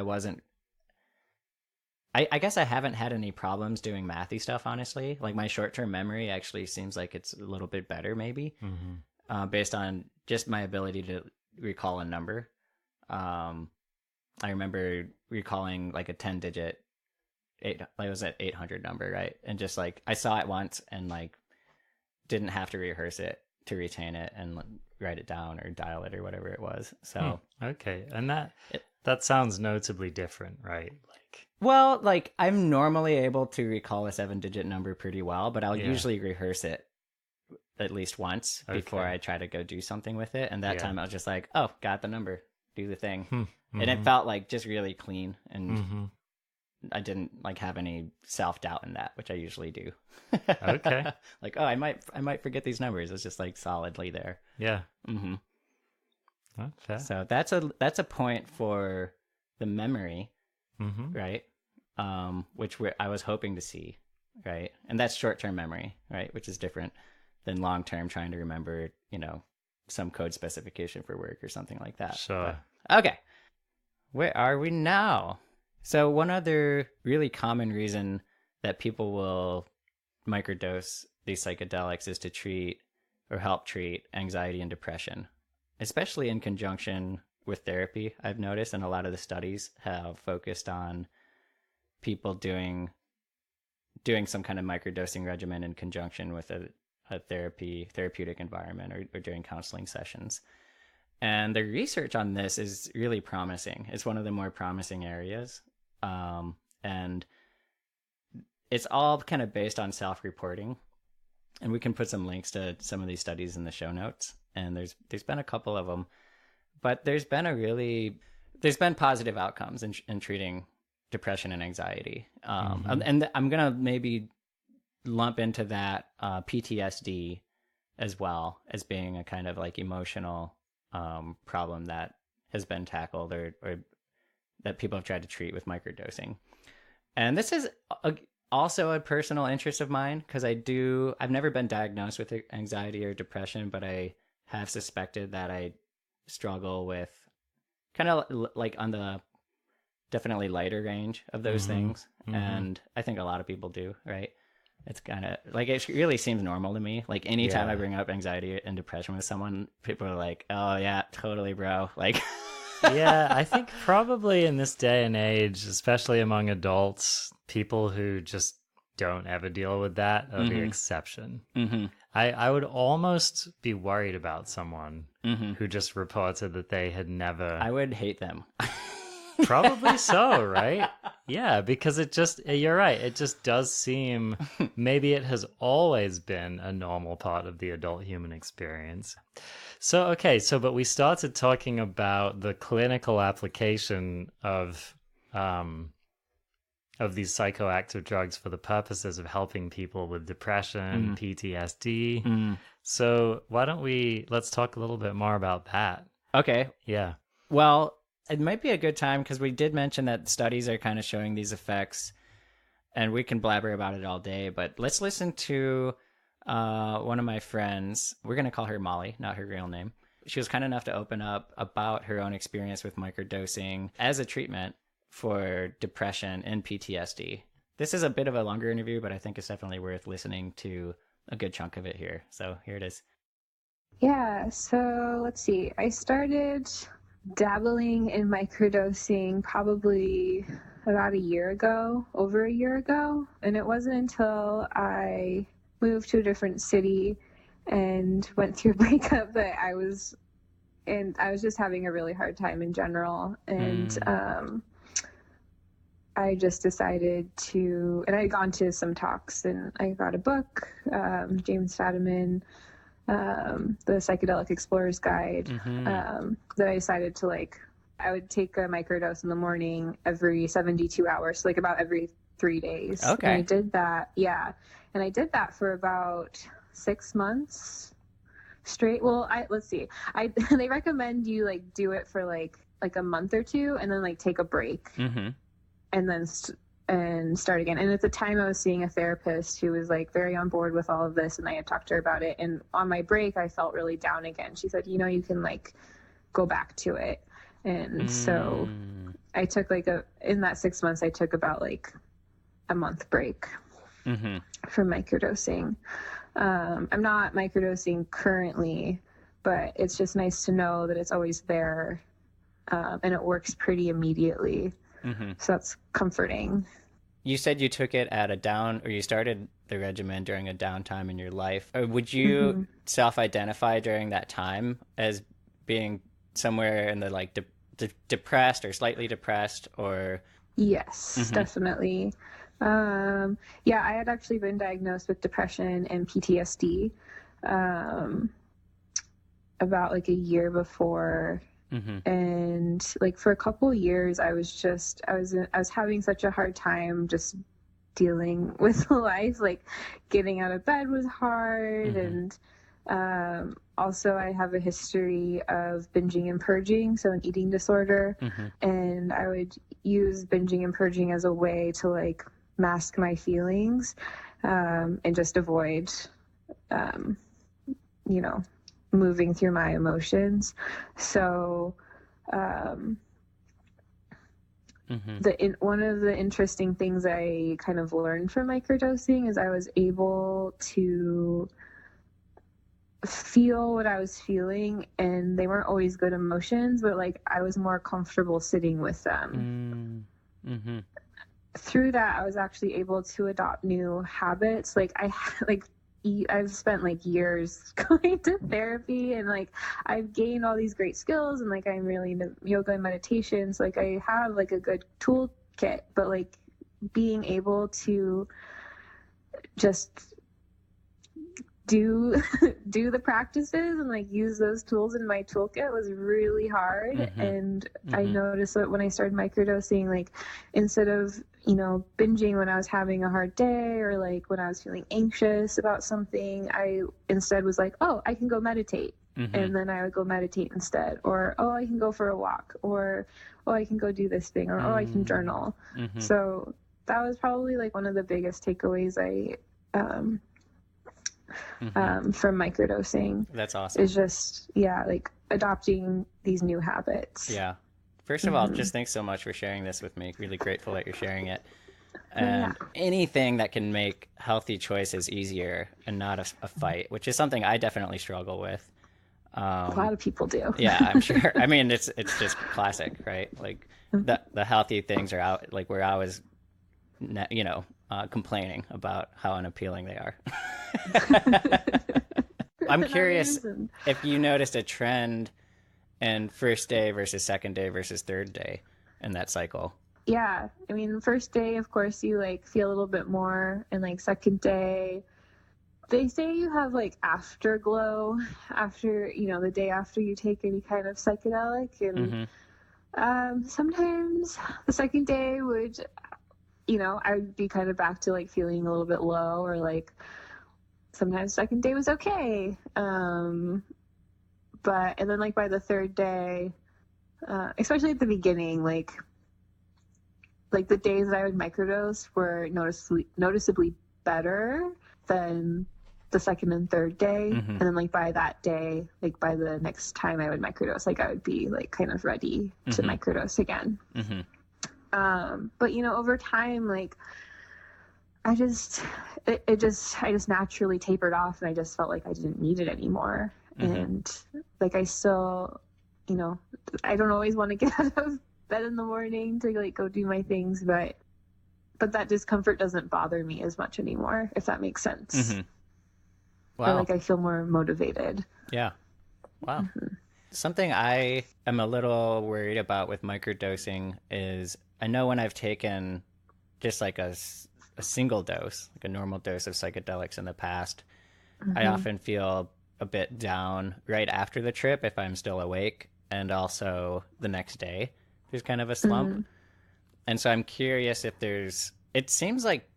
I guess I haven't had any problems doing mathy stuff, honestly. Like my short-term memory actually seems like it's a little bit better, maybe, based on just my ability to recall a number. I remember recalling like a 10-digit, it was an 800 number, right? And just like I saw it once and like didn't have to rehearse it to retain it and write it down or dial it or whatever it was. So okay, and that sounds notably different, right? Well, like I'm normally able to recall a 7-digit number pretty well, but I'll usually rehearse it at least once before I try to go do something with it. And that time I was just like, oh, got the number, do the thing. And it felt like just really clean. And I didn't like have any self-doubt in that, which I usually do. Okay. Like, oh, I might forget these numbers. It's just like solidly there. Yeah. Okay. So that's a point for the memory, right? Which I was hoping to see, right? And that's short-term memory, right? Which is different than long-term trying to remember, some code specification for work or something like that. Sure. But, okay. Where are we now? So one other really common reason that people will microdose these psychedelics is to treat or help treat anxiety and depression, especially in conjunction with therapy. I've noticed, and a lot of the studies have focused on people doing some kind of microdosing regimen in conjunction with a therapeutic environment or during counseling sessions. And the research on this is really promising. It's one of the more promising areas. And it's all kind of based on self-reporting. And we can put some links to some of these studies in the show notes. And there's been a couple of them. But there's been positive outcomes in treating depression and anxiety. And I'm going to maybe lump into that PTSD as well as being a kind of like emotional problem that has been tackled or that people have tried to treat with microdosing. And this is also a personal interest of mine because I've never been diagnosed with anxiety or depression, but I have suspected that I struggle with kind of like on the definitely lighter range of those things. And I think a lot of people do, right? It's kind of like, it really seems normal to me. Like anytime I bring up anxiety and depression with someone, people are like, oh yeah, totally, bro. Like, yeah, I think probably in this day and age, especially among adults, people who just don't ever deal with that are the exception. I would almost be worried about someone who just reported that they had never... I would hate them. Probably so, right? Yeah, because you're right, it just does seem, maybe it has always been a normal part of the adult human experience. So, but we started talking about the clinical application of these psychoactive drugs for the purposes of helping people with depression, PTSD. So why don't let's talk a little bit more about that. Okay. Yeah. Well, it might be a good time because we did mention that studies are kind of showing these effects, and we can blabber about it all day, but let's listen to one of my friends. We're going to call her Molly, not her real name. She was kind enough to open up about her own experience with microdosing as a treatment for depression and PTSD. This is a bit of a longer interview, but I think it's definitely worth listening to a good chunk of it here. So here it is. Yeah, so let's see. I started dabbling in microdosing probably about over a year ago. And it wasn't until I moved to a different city and went through a breakup that I was just having a really hard time in general. And I just decided and I had gone to some talks, and I got a book, James Fadiman, the Psychedelic Explorer's Guide, that I decided to I would take a microdose in the morning every 72 hours, so about every 3 days. Okay. And I did that. Yeah. And I did that for about 6 months straight. Well, let's see. They recommend you do it for a month or two and then take a break and then and start again. And at the time I was seeing a therapist who was very on board with all of this, and I had talked to her about it. And on my break, I felt really down again. She said, you can go back to it. And so I took in that 6 months, I took about a month break from microdosing. I'm not microdosing currently, but it's just nice to know that it's always there, and it works pretty immediately. So that's comforting. You said you took it or you started the regimen during a downtime in your life. Or would you self-identify during that time as being somewhere in the depressed or slightly depressed, or? Yes, definitely. Yeah, I had actually been diagnosed with depression and PTSD about a year before. And for a couple years, I was having such a hard time just dealing with life. Getting out of bed was hard, and also I have a history of binging and purging, so an eating disorder, and I would use binging and purging as a way to mask my feelings, and just avoid moving through my emotions. So one of the interesting things I kind of learned from microdosing is I was able to feel what I was feeling, and they weren't always good emotions, but I was more comfortable sitting with them. Through that, I was actually able to adopt new habits. I've spent years going to therapy, and I've gained all these great skills, and I'm really into yoga and meditation. So I have a good toolkit, but being able to just do the practices and use those tools in my toolkit was really hard. And I noticed that when I started microdosing, instead of binging when I was having a hard day, or when I was feeling anxious about something, I instead was oh, I can go meditate. And then I would go meditate instead, or oh, I can go for a walk, or oh, I can go do this thing, or oh, I can journal. So that was probably one of the biggest takeaways from microdosing. That's awesome. Is just adopting these new habits. Yeah. First of all, just thanks so much for sharing this with me. Really grateful that you're sharing it. And anything that can make healthy choices easier and not a fight, which is something I definitely struggle with. A lot of people do. Yeah, I'm sure. I mean, it's just classic, right? The healthy things are out, where I was, complaining about how unappealing they are. I'm curious if you noticed a trend in first day versus second day versus third day in that cycle. Yeah, I mean, first day, of course, you feel a little bit more, and second day, they say you have afterglow after the day after you take any kind of psychedelic, and sometimes the second day would, I would be kind of back to feeling a little bit low, or sometimes second day was okay, but and then by the third day, especially at the beginning, like the days that I would microdose were noticeably better than the second and third day. And then like by that day, like by the next time I would microdose, like I would be like kind of ready to microdose again. But you know, over time, like I just naturally tapered off, and I just felt like I didn't need it anymore. And like I still, you know, I don't always want to get out of bed in the morning to like go do my things, but that discomfort doesn't bother me as much anymore, if that makes sense. Wow. Or like I feel more motivated. Yeah. Wow. Something I am a little worried about with microdosing is I know when I've taken just like a single dose, like a normal dose of psychedelics in the past, I often feel a bit down right after the trip if I'm still awake, and also the next day there's kind of a slump. And so I'm curious if it seems like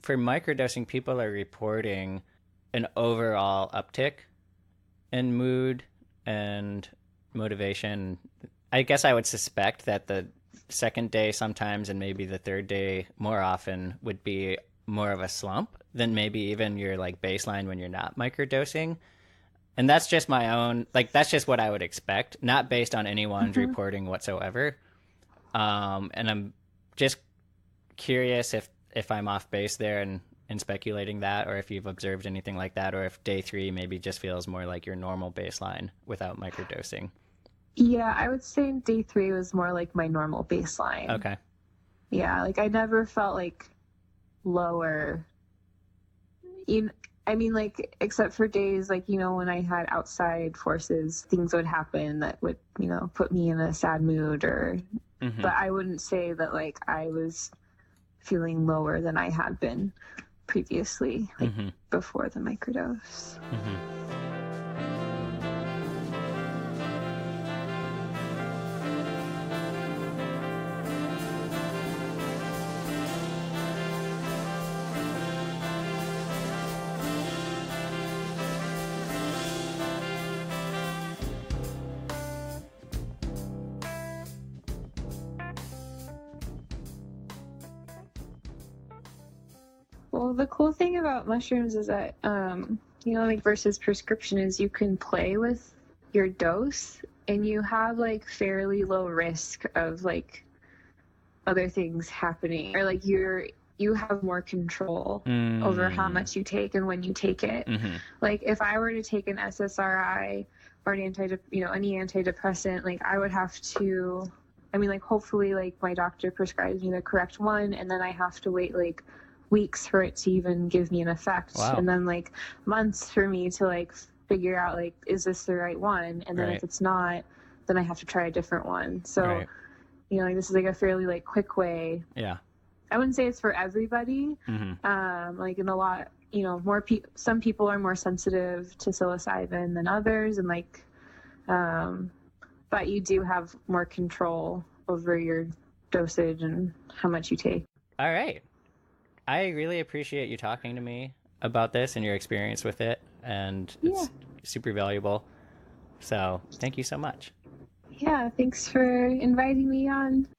for microdosing, people are reporting an overall uptick in mood and motivation. I guess I would suspect that the second day sometimes, and maybe the third day more often, would be more of a slump than maybe even your like baseline when you're not microdosing. And that's just my own, like, that's just what I would expect, not based on anyone's reporting whatsoever. And I'm just curious if I'm off base there and speculating that, or if you've observed anything like that, or if day 3 maybe just feels more like your normal baseline without microdosing. Yeah, I would say day 3 was more like my normal baseline. Okay. Yeah, like I never felt like lower. I mean, like, except for days like, you know, when I had outside forces, things would happen that would, you know, put me in a sad mood, or, but I wouldn't say that like I was feeling lower than I had been previously, like before the microdose. Well, the cool thing about mushrooms is that, you know, like versus prescription, is you can play with your dose, and you have like fairly low risk of like other things happening, or like you have more control over how much you take and when you take it. Like if I were to take an SSRI or any antidepressant, like I would have to, I mean, like hopefully like my doctor prescribes me the correct one, and then I have to wait like weeks for it to even give me an effect. And then like months for me to like figure out like, is this the right one? And then if it's not, then I have to try a different one. So you know, like this is like a fairly like quick way. I wouldn't say it's for everybody. Like in a lot, you know, some people are more sensitive to psilocybin than others, and like but you do have more control over your dosage and how much you take. All right. I really appreciate you talking to me about this and your experience with it, and it's super valuable. So thank you so much. Yeah, thanks for inviting me on.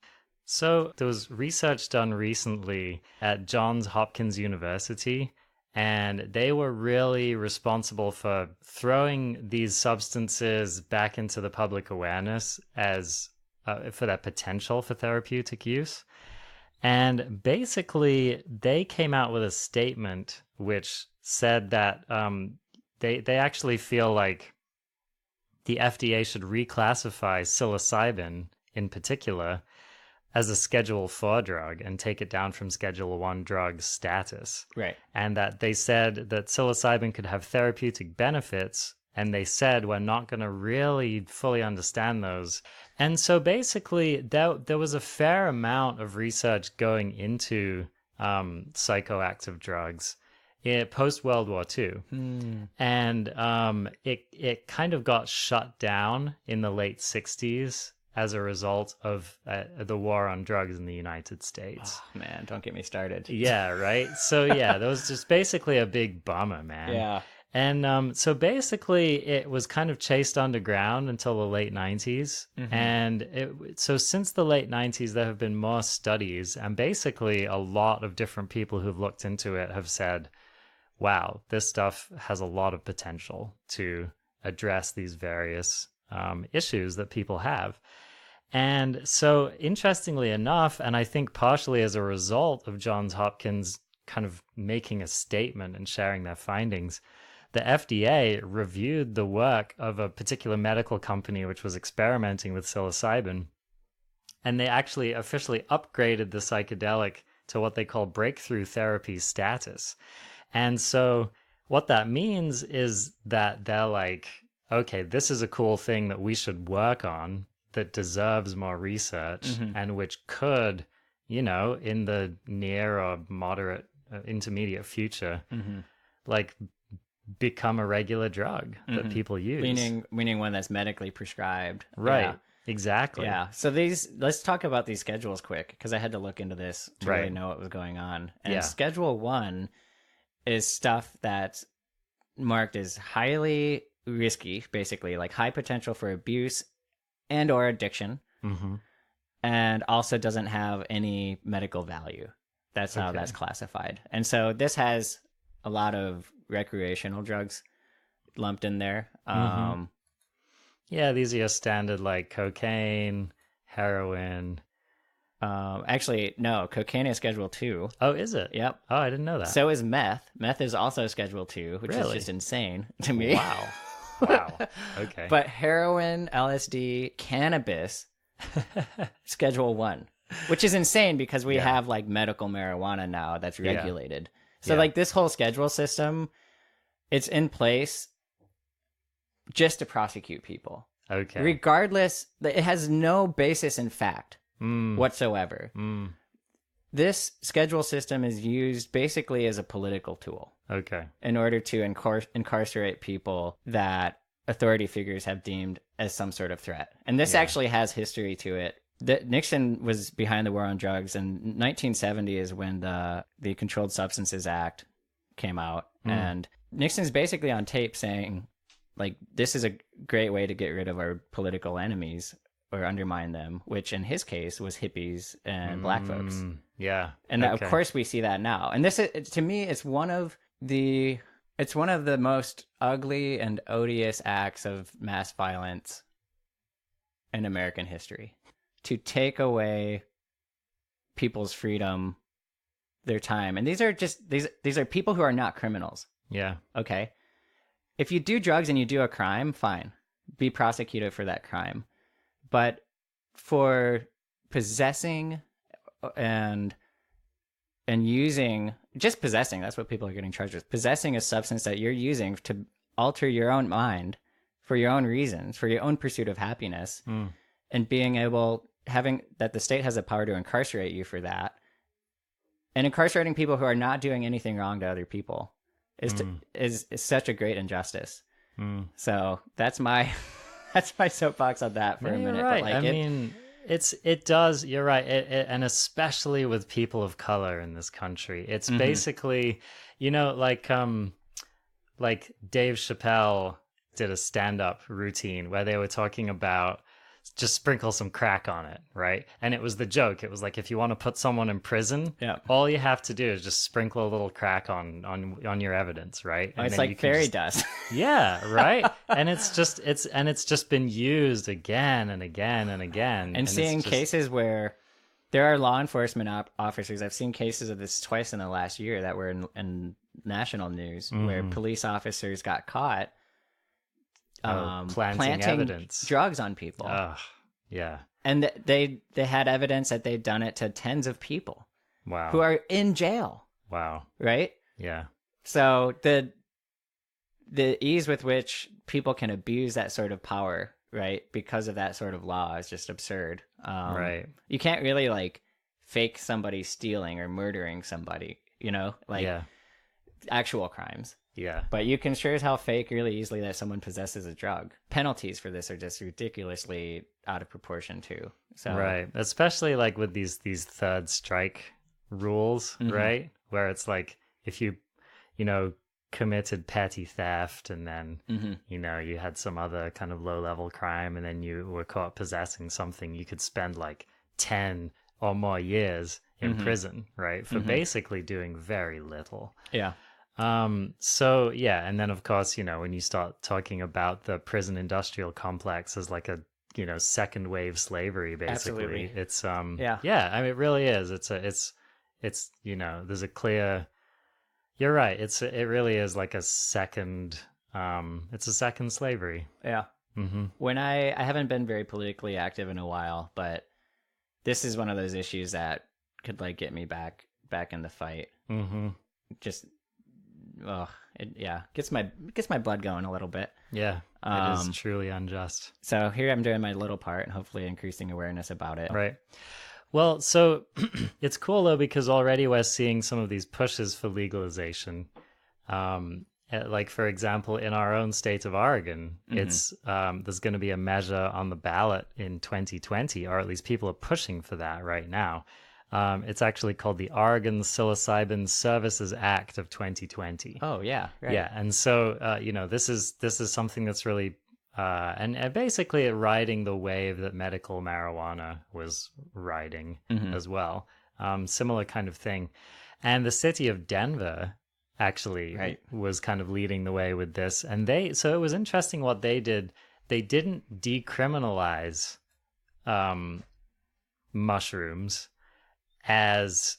So there was research done recently at Johns Hopkins University, and they were really responsible for throwing these substances back into the public awareness as for their potential for therapeutic use. And basically, they came out with a statement which said that they actually feel like the FDA should reclassify psilocybin in particular as a Schedule 4 drug and take it down from Schedule 1 drug status. And that they said that psilocybin could have therapeutic benefits, and they said we're not going to really fully understand those. And so basically, there was a fair amount of research going into psychoactive drugs post-World War II. And it kind of got shut down in the late 60s as a result of the war on drugs in the United States. Oh, man, don't get me started. Yeah, right? So yeah, that was just basically a big bummer, man. And so basically, it was kind of chased underground until the late 90s. And so since the late 90s, there have been more studies. And basically, a lot of different people who've looked into it have said, wow, this stuff has a lot of potential to address these various issues that people have. And so, interestingly enough, and I think partially as a result of Johns Hopkins kind of making a statement and sharing their findings, the FDA reviewed the work of a particular medical company which was experimenting with psilocybin, and they actually officially upgraded the psychedelic to what they call breakthrough therapy status. And so what that means is that they're like, okay, this is a cool thing that we should work on that deserves more research and which could, in the near or moderate, intermediate future, like become a regular drug that people use. Meaning one that's medically prescribed. Right. Yeah. Exactly. Yeah. So let's talk about these schedules quick, because I had to look into this to really know what was going on. And Schedule 1 is stuff that's marked as highly risky, basically, like high potential for abuse and or addiction, and also doesn't have any medical value. That's how that's classified. And so this has a lot of recreational drugs lumped in there. Yeah, these are your standard like cocaine, heroin. Actually, no, cocaine is Schedule 2. Oh, is it? Yep. Oh, I didn't know that. So is meth. Meth is also Schedule 2, which is just insane to me. Wow. Wow. Okay. But heroin, LSD, cannabis, Schedule 1, which is insane because we have like medical marijuana now that's regulated. So like this whole schedule system, it's in place just to prosecute people. Okay. Regardless, it has no basis in fact whatsoever. This schedule system is used basically as a political tool. Okay. In order to incarcerate people that authority figures have deemed as some sort of threat. And this actually has history to it. Nixon was behind the war on drugs, and 1970 is when the Controlled Substances Act came out. And Nixon's basically on tape saying, like, this is a great way to get rid of our political enemies or undermine them, which in his case was hippies and black folks. Yeah. And of course we see that now. And this is, to me, it's one of the most ugly and odious acts of mass violence in American history. To take away people's freedom, their time. And these are people who are not criminals. Yeah. Okay. If you do drugs and you do a crime, fine. Be prosecuted for that crime. But for possessing and using, just possessing, that's what people are getting charged with. Possessing a substance that you're using to alter your own mind for your own reasons, for your own pursuit of happiness, and having that the state has the power to incarcerate you for that, and incarcerating people who are not doing anything wrong to other people is such a great injustice. So that's my soapbox on that for a minute. Right. But it does. You're right. And especially with people of color in this country, it's basically, like Dave Chappelle did a stand-up routine where they were talking about just sprinkle some crack on it, right? And it was the joke. It was like, if you want to put someone in prison, all you have to do is just sprinkle a little crack on your evidence, right? And it's like fairy dust. Yeah, right. And it's just been used again and again and again. And seeing cases where there are law enforcement officers, I've seen cases of this twice in the last year that were in national news, where police officers got caught planting evidence, drugs on people. Yeah. And they had evidence that they'd done it to tens of people. Wow. Who are in jail. Wow. Right? Yeah. So the ease with which people can abuse that sort of power, right, because of that sort of law is just absurd. Right. You can't really like fake somebody stealing or murdering somebody, actual crimes. Yeah. But you can sure as hell fake really easily that someone possesses a drug. Penalties for this are just ridiculously out of proportion too. So right. Especially like with these third strike rules, right? Where it's like, if you committed petty theft, and then you know, you had some other kind of low level crime, and then you were caught possessing something, you could spend like 10 or more years in prison, right, for basically doing very little. Yeah. So yeah, and then of course, you know, when you start talking about the prison industrial complex as like a, you know, second wave slavery, basically. Absolutely. It's yeah, I mean, it really is. It's you know, there's a clear, you're right, it really is like a second, it's a second slavery. Yeah. When I haven't been very politically active in a while, but this is one of those issues that could like get me back in the fight. Just gets my blood going a little bit. Yeah, it is truly unjust. So here I'm doing my little part and hopefully increasing awareness about it. Right. Well, so it's cool though, because already we're seeing some of these pushes for legalization. Like for example, in our own state of Oregon, it's there's going to be a measure on the ballot in 2020, or at least people are pushing for that right now. It's actually called the Oregon Psilocybin Services Act of 2020. Oh yeah, right. Yeah, and so you know, this is something that's really and basically riding the wave that medical marijuana was riding as well. Similar kind of thing, and the city of Denver actually was kind of leading the way with this, and so it was interesting what they did. They didn't decriminalize mushrooms. As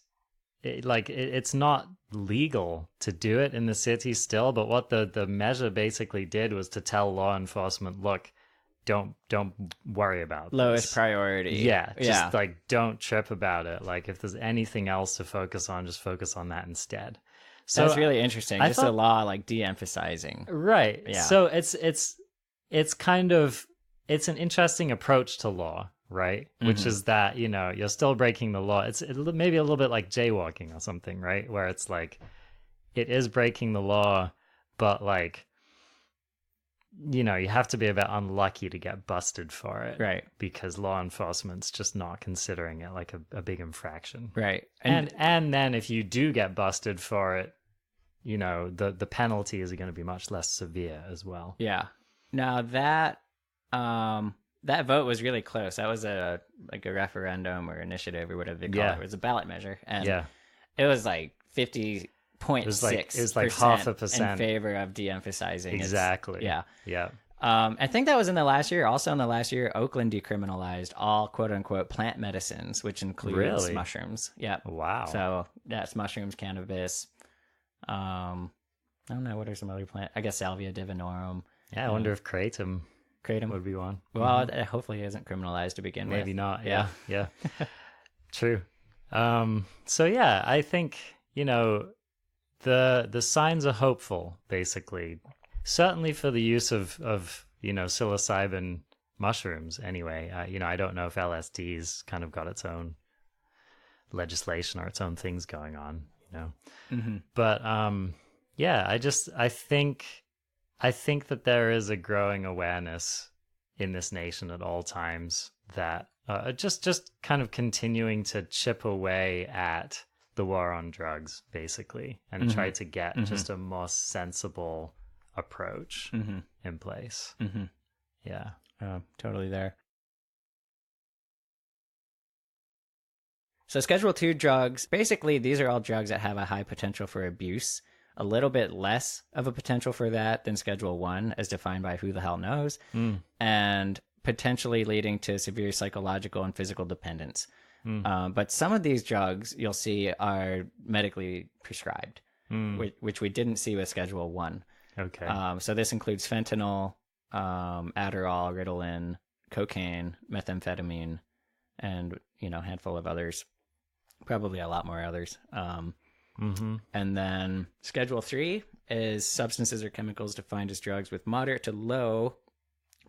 it's not legal to do it in the city still, but what the measure basically did was to tell law enforcement, look, don't worry about lowest this. priority. Yeah, just like don't trip about it. Like if there's anything else to focus on, just focus on that instead. So that's really interesting. Just a law like de-emphasizing. Right. Yeah. So it's kind of, it's an interesting approach to law. Right, which is that, you know, you're still breaking the law. It's maybe a little bit like jaywalking or something, right? Where it's like, it is breaking the law, but like, you know, you have to be a bit unlucky to get busted for it, right? Because law enforcement's just not considering it like a big infraction, right? And then if you do get busted for it, you know, the penalty is going to be much less severe as well. Yeah. Now that that vote was really close. That was a referendum or initiative or whatever they call it. It was a ballot measure, and it was like 50.6%. It was like half a percent in favor of de-emphasizing. Exactly. Yeah. I think that was in the last year. Also in the last year, Oakland decriminalized all quote unquote plant medicines, which includes mushrooms. Yeah. Wow. So that's mushrooms, cannabis. I don't know, what are some other plants? I guess Salvia divinorum. Yeah, I wonder if kratom would be one. Well, hopefully it isn't criminalized to begin with. Maybe not. Yeah. True. So yeah, I think, you know, the signs are hopeful, basically. Certainly for the use of you know, psilocybin mushrooms anyway. You know, I don't know if LSD's kind of got its own legislation or its own things going on, you know. But yeah, I think that there is a growing awareness in this nation at all times that just kind of continuing to chip away at the war on drugs, basically, and try to get just a more sensible approach in place. Yeah. Totally there. So Schedule 2 drugs, basically these are all drugs that have a high potential for abuse. A little bit less of a potential for that than Schedule 1, as defined by who the hell knows, and potentially leading to severe psychological and physical dependence. But some of these drugs you'll see are medically prescribed, which we didn't see with Schedule 1. Okay. So this includes fentanyl, Adderall, Ritalin, cocaine, methamphetamine, and, you know, a handful of others, probably a lot more others. And then Schedule 3 is substances or chemicals defined as drugs with moderate to low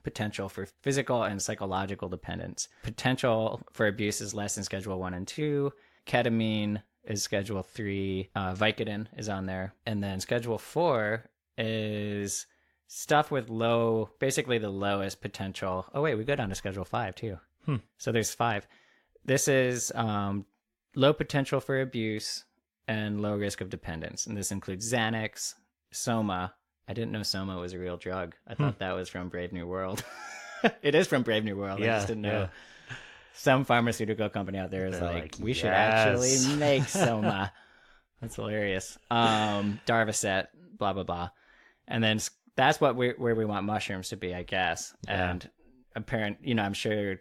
potential for physical and psychological dependence. Potential for abuse is less than Schedule 1 and 2. Ketamine is Schedule 3. Vicodin is on there. And then Schedule 4 is stuff with basically the lowest potential. Oh, wait, we go down to Schedule 5 too. So there's 5. This is low potential for abuse and low risk of dependence. And this includes Xanax, Soma. I didn't know Soma was a real drug. I thought that was from Brave New World. It is from Brave New World. I just didn't know. Some pharmaceutical company out there is like, we should actually make Soma. That's hilarious. Darvocet, blah, blah, blah. And then that's where we want mushrooms to be, I guess. Yeah. And I'm sure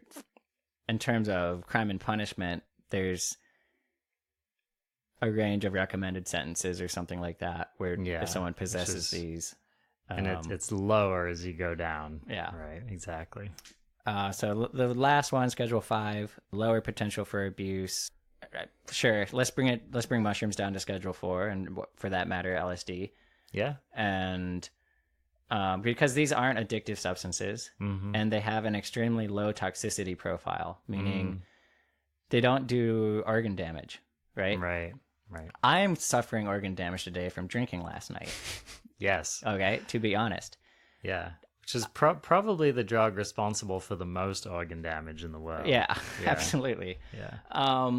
in terms of crime and punishment, there's a range of recommended sentences or something like that, where if someone possesses these. And it's lower as you go down. Yeah. Right, exactly. So the last one, Schedule 5, lower potential for abuse. Sure, let's bring mushrooms down to Schedule 4, and for that matter, LSD. Yeah. And because these aren't addictive substances, and they have an extremely low toxicity profile, meaning they don't do organ damage, right? Right. I'm suffering organ damage today from drinking last night. Yes. Okay, to be honest. Yeah. Which is probably the drug responsible for the most organ damage in the world. Yeah. Absolutely. Yeah.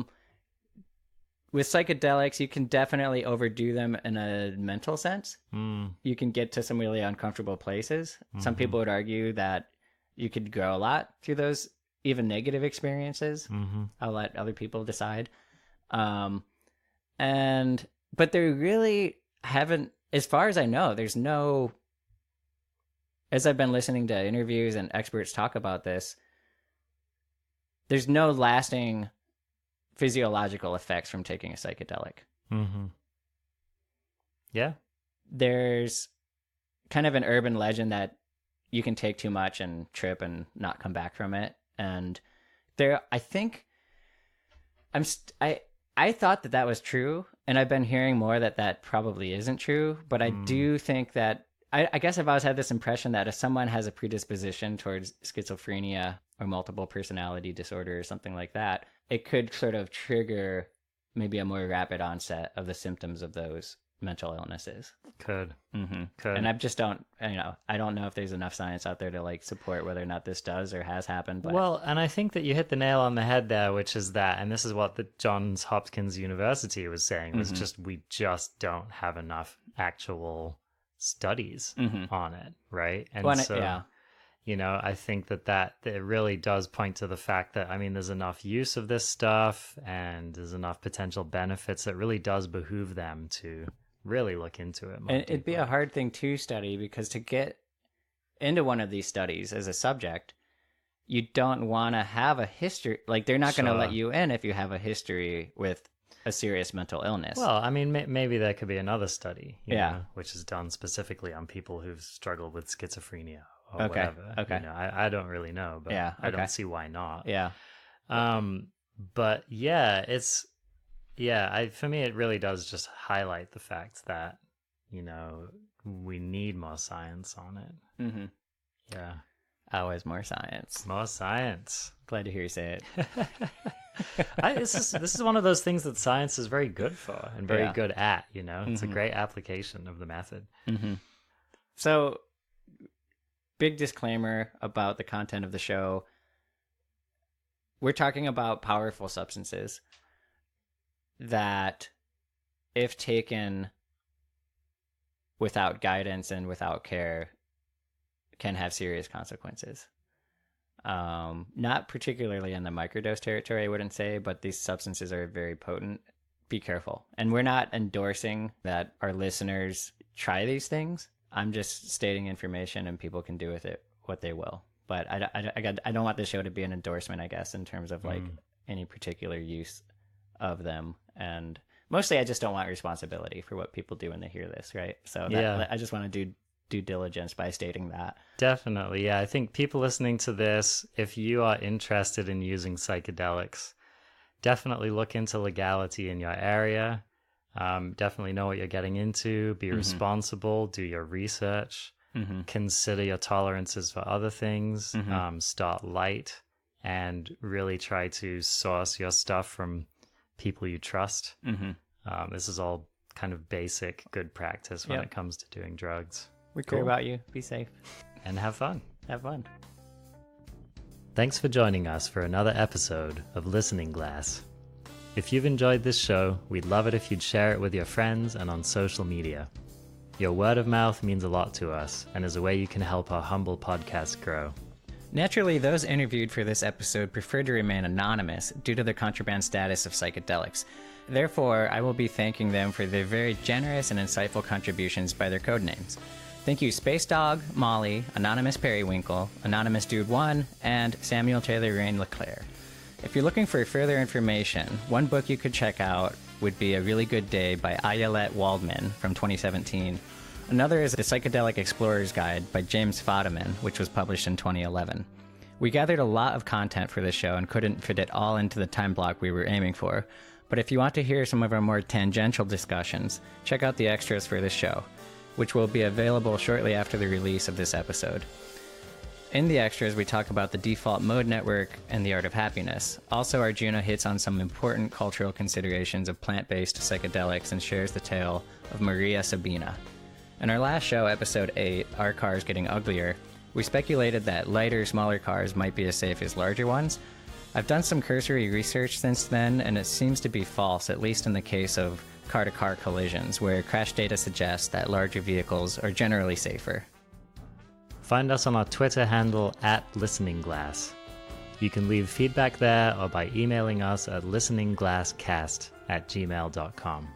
With psychedelics, you can definitely overdo them in a mental sense. You can get to some really uncomfortable places. Some people would argue that you could grow a lot through those even negative experiences. I'll let other people decide. But they really haven't, as far as I know, there's no, as I've been listening to interviews and experts talk about this, there's no lasting physiological effects from taking a psychedelic. Yeah. There's kind of an urban legend that you can take too much and trip and not come back from it. And I think I thought that was true, and I've been hearing more that probably isn't true, but I do think that, I guess I've always had this impression that if someone has a predisposition towards schizophrenia or multiple personality disorder or something like that, it could sort of trigger maybe a more rapid onset of the symptoms of those mental illnesses. Could. And I just don't know if there's enough science out there to like support whether or not this does or has happened. But well, and I think that you hit the nail on the head there, which is that, and this is what the Johns Hopkins University was saying, was we just don't have enough actual studies on it, right? And I think that it really does point to the fact that, there's enough use of this stuff and there's enough potential benefits that really does behoove them to really look into it more. And it'd be a hard thing to study, because to get into one of these studies as a subject, you don't want to have a history. Like, they're not going to let you in if you have a history with a serious mental illness. Well, maybe there could be another study, which is done specifically on people who've struggled with schizophrenia or whatever. Okay. I don't really know, but I don't see why not. Yeah. But yeah, for me, it really does just highlight the fact that, we need more science on it. Yeah. Always more science. More science. Glad to hear you say it. This is one of those things that science is very good for and very good at, It's a great application of the method. So, big disclaimer about the content of the show. We're talking about powerful substances that, if taken without guidance and without care, can have serious consequences. Not particularly in the microdose territory, I wouldn't say, but these substances are very potent. Be careful. And we're not endorsing that our listeners try these things. I'm just stating information, and people can do with it what they will. But I don't want this show to be an endorsement, I guess, in terms of like any particular use of them. And mostly I just don't want responsibility for what people do when they hear this, right? So I just want to do due diligence by stating that. Definitely. Yeah. I think people listening to this, if you are interested in using psychedelics, definitely look into legality in your area. Definitely know what you're getting into. Be responsible. Do your research. Consider your tolerances for other things. Start light, and really try to source your stuff from people you trust. This is all kind of basic good practice when it comes to doing drugs. We care about you. Be safe. And have fun. Have fun. Thanks for joining us for another episode of Listening Glass. If you've enjoyed this show, we'd love it if you'd share it with your friends and on social media. Your word of mouth means a lot to us and is a way you can help our humble podcast grow. Naturally, those interviewed for this episode prefer to remain anonymous due to the contraband status of psychedelics. Therefore, I will be thanking them for their very generous and insightful contributions by their codenames. Thank you Space Dog, Molly, Anonymous Periwinkle, Anonymous Dude 1, and Samuel Taylor Rain Leclerc. If you're looking for further information, one book you could check out would be A Really Good Day by Ayelet Waldman from 2017. Another is The Psychedelic Explorer's Guide by James Fadiman, which was published in 2011. We gathered a lot of content for the show and couldn't fit it all into the time block we were aiming for, but if you want to hear some of our more tangential discussions, check out the extras for this show, which will be available shortly after the release of this episode. In the extras, we talk about the default mode network and the art of happiness. Also, Arjuna hits on some important cultural considerations of plant-based psychedelics and shares the tale of Maria Sabina. In our last show, episode 8, Our Cars Getting Uglier, we speculated that lighter, smaller cars might be as safe as larger ones. I've done some cursory research since then, and it seems to be false, at least in the case of car-to-car collisions, where crash data suggests that larger vehicles are generally safer. Find us on our Twitter handle @ListeningGlass. You can leave feedback there or by emailing us at listeningglasscast@gmail.com.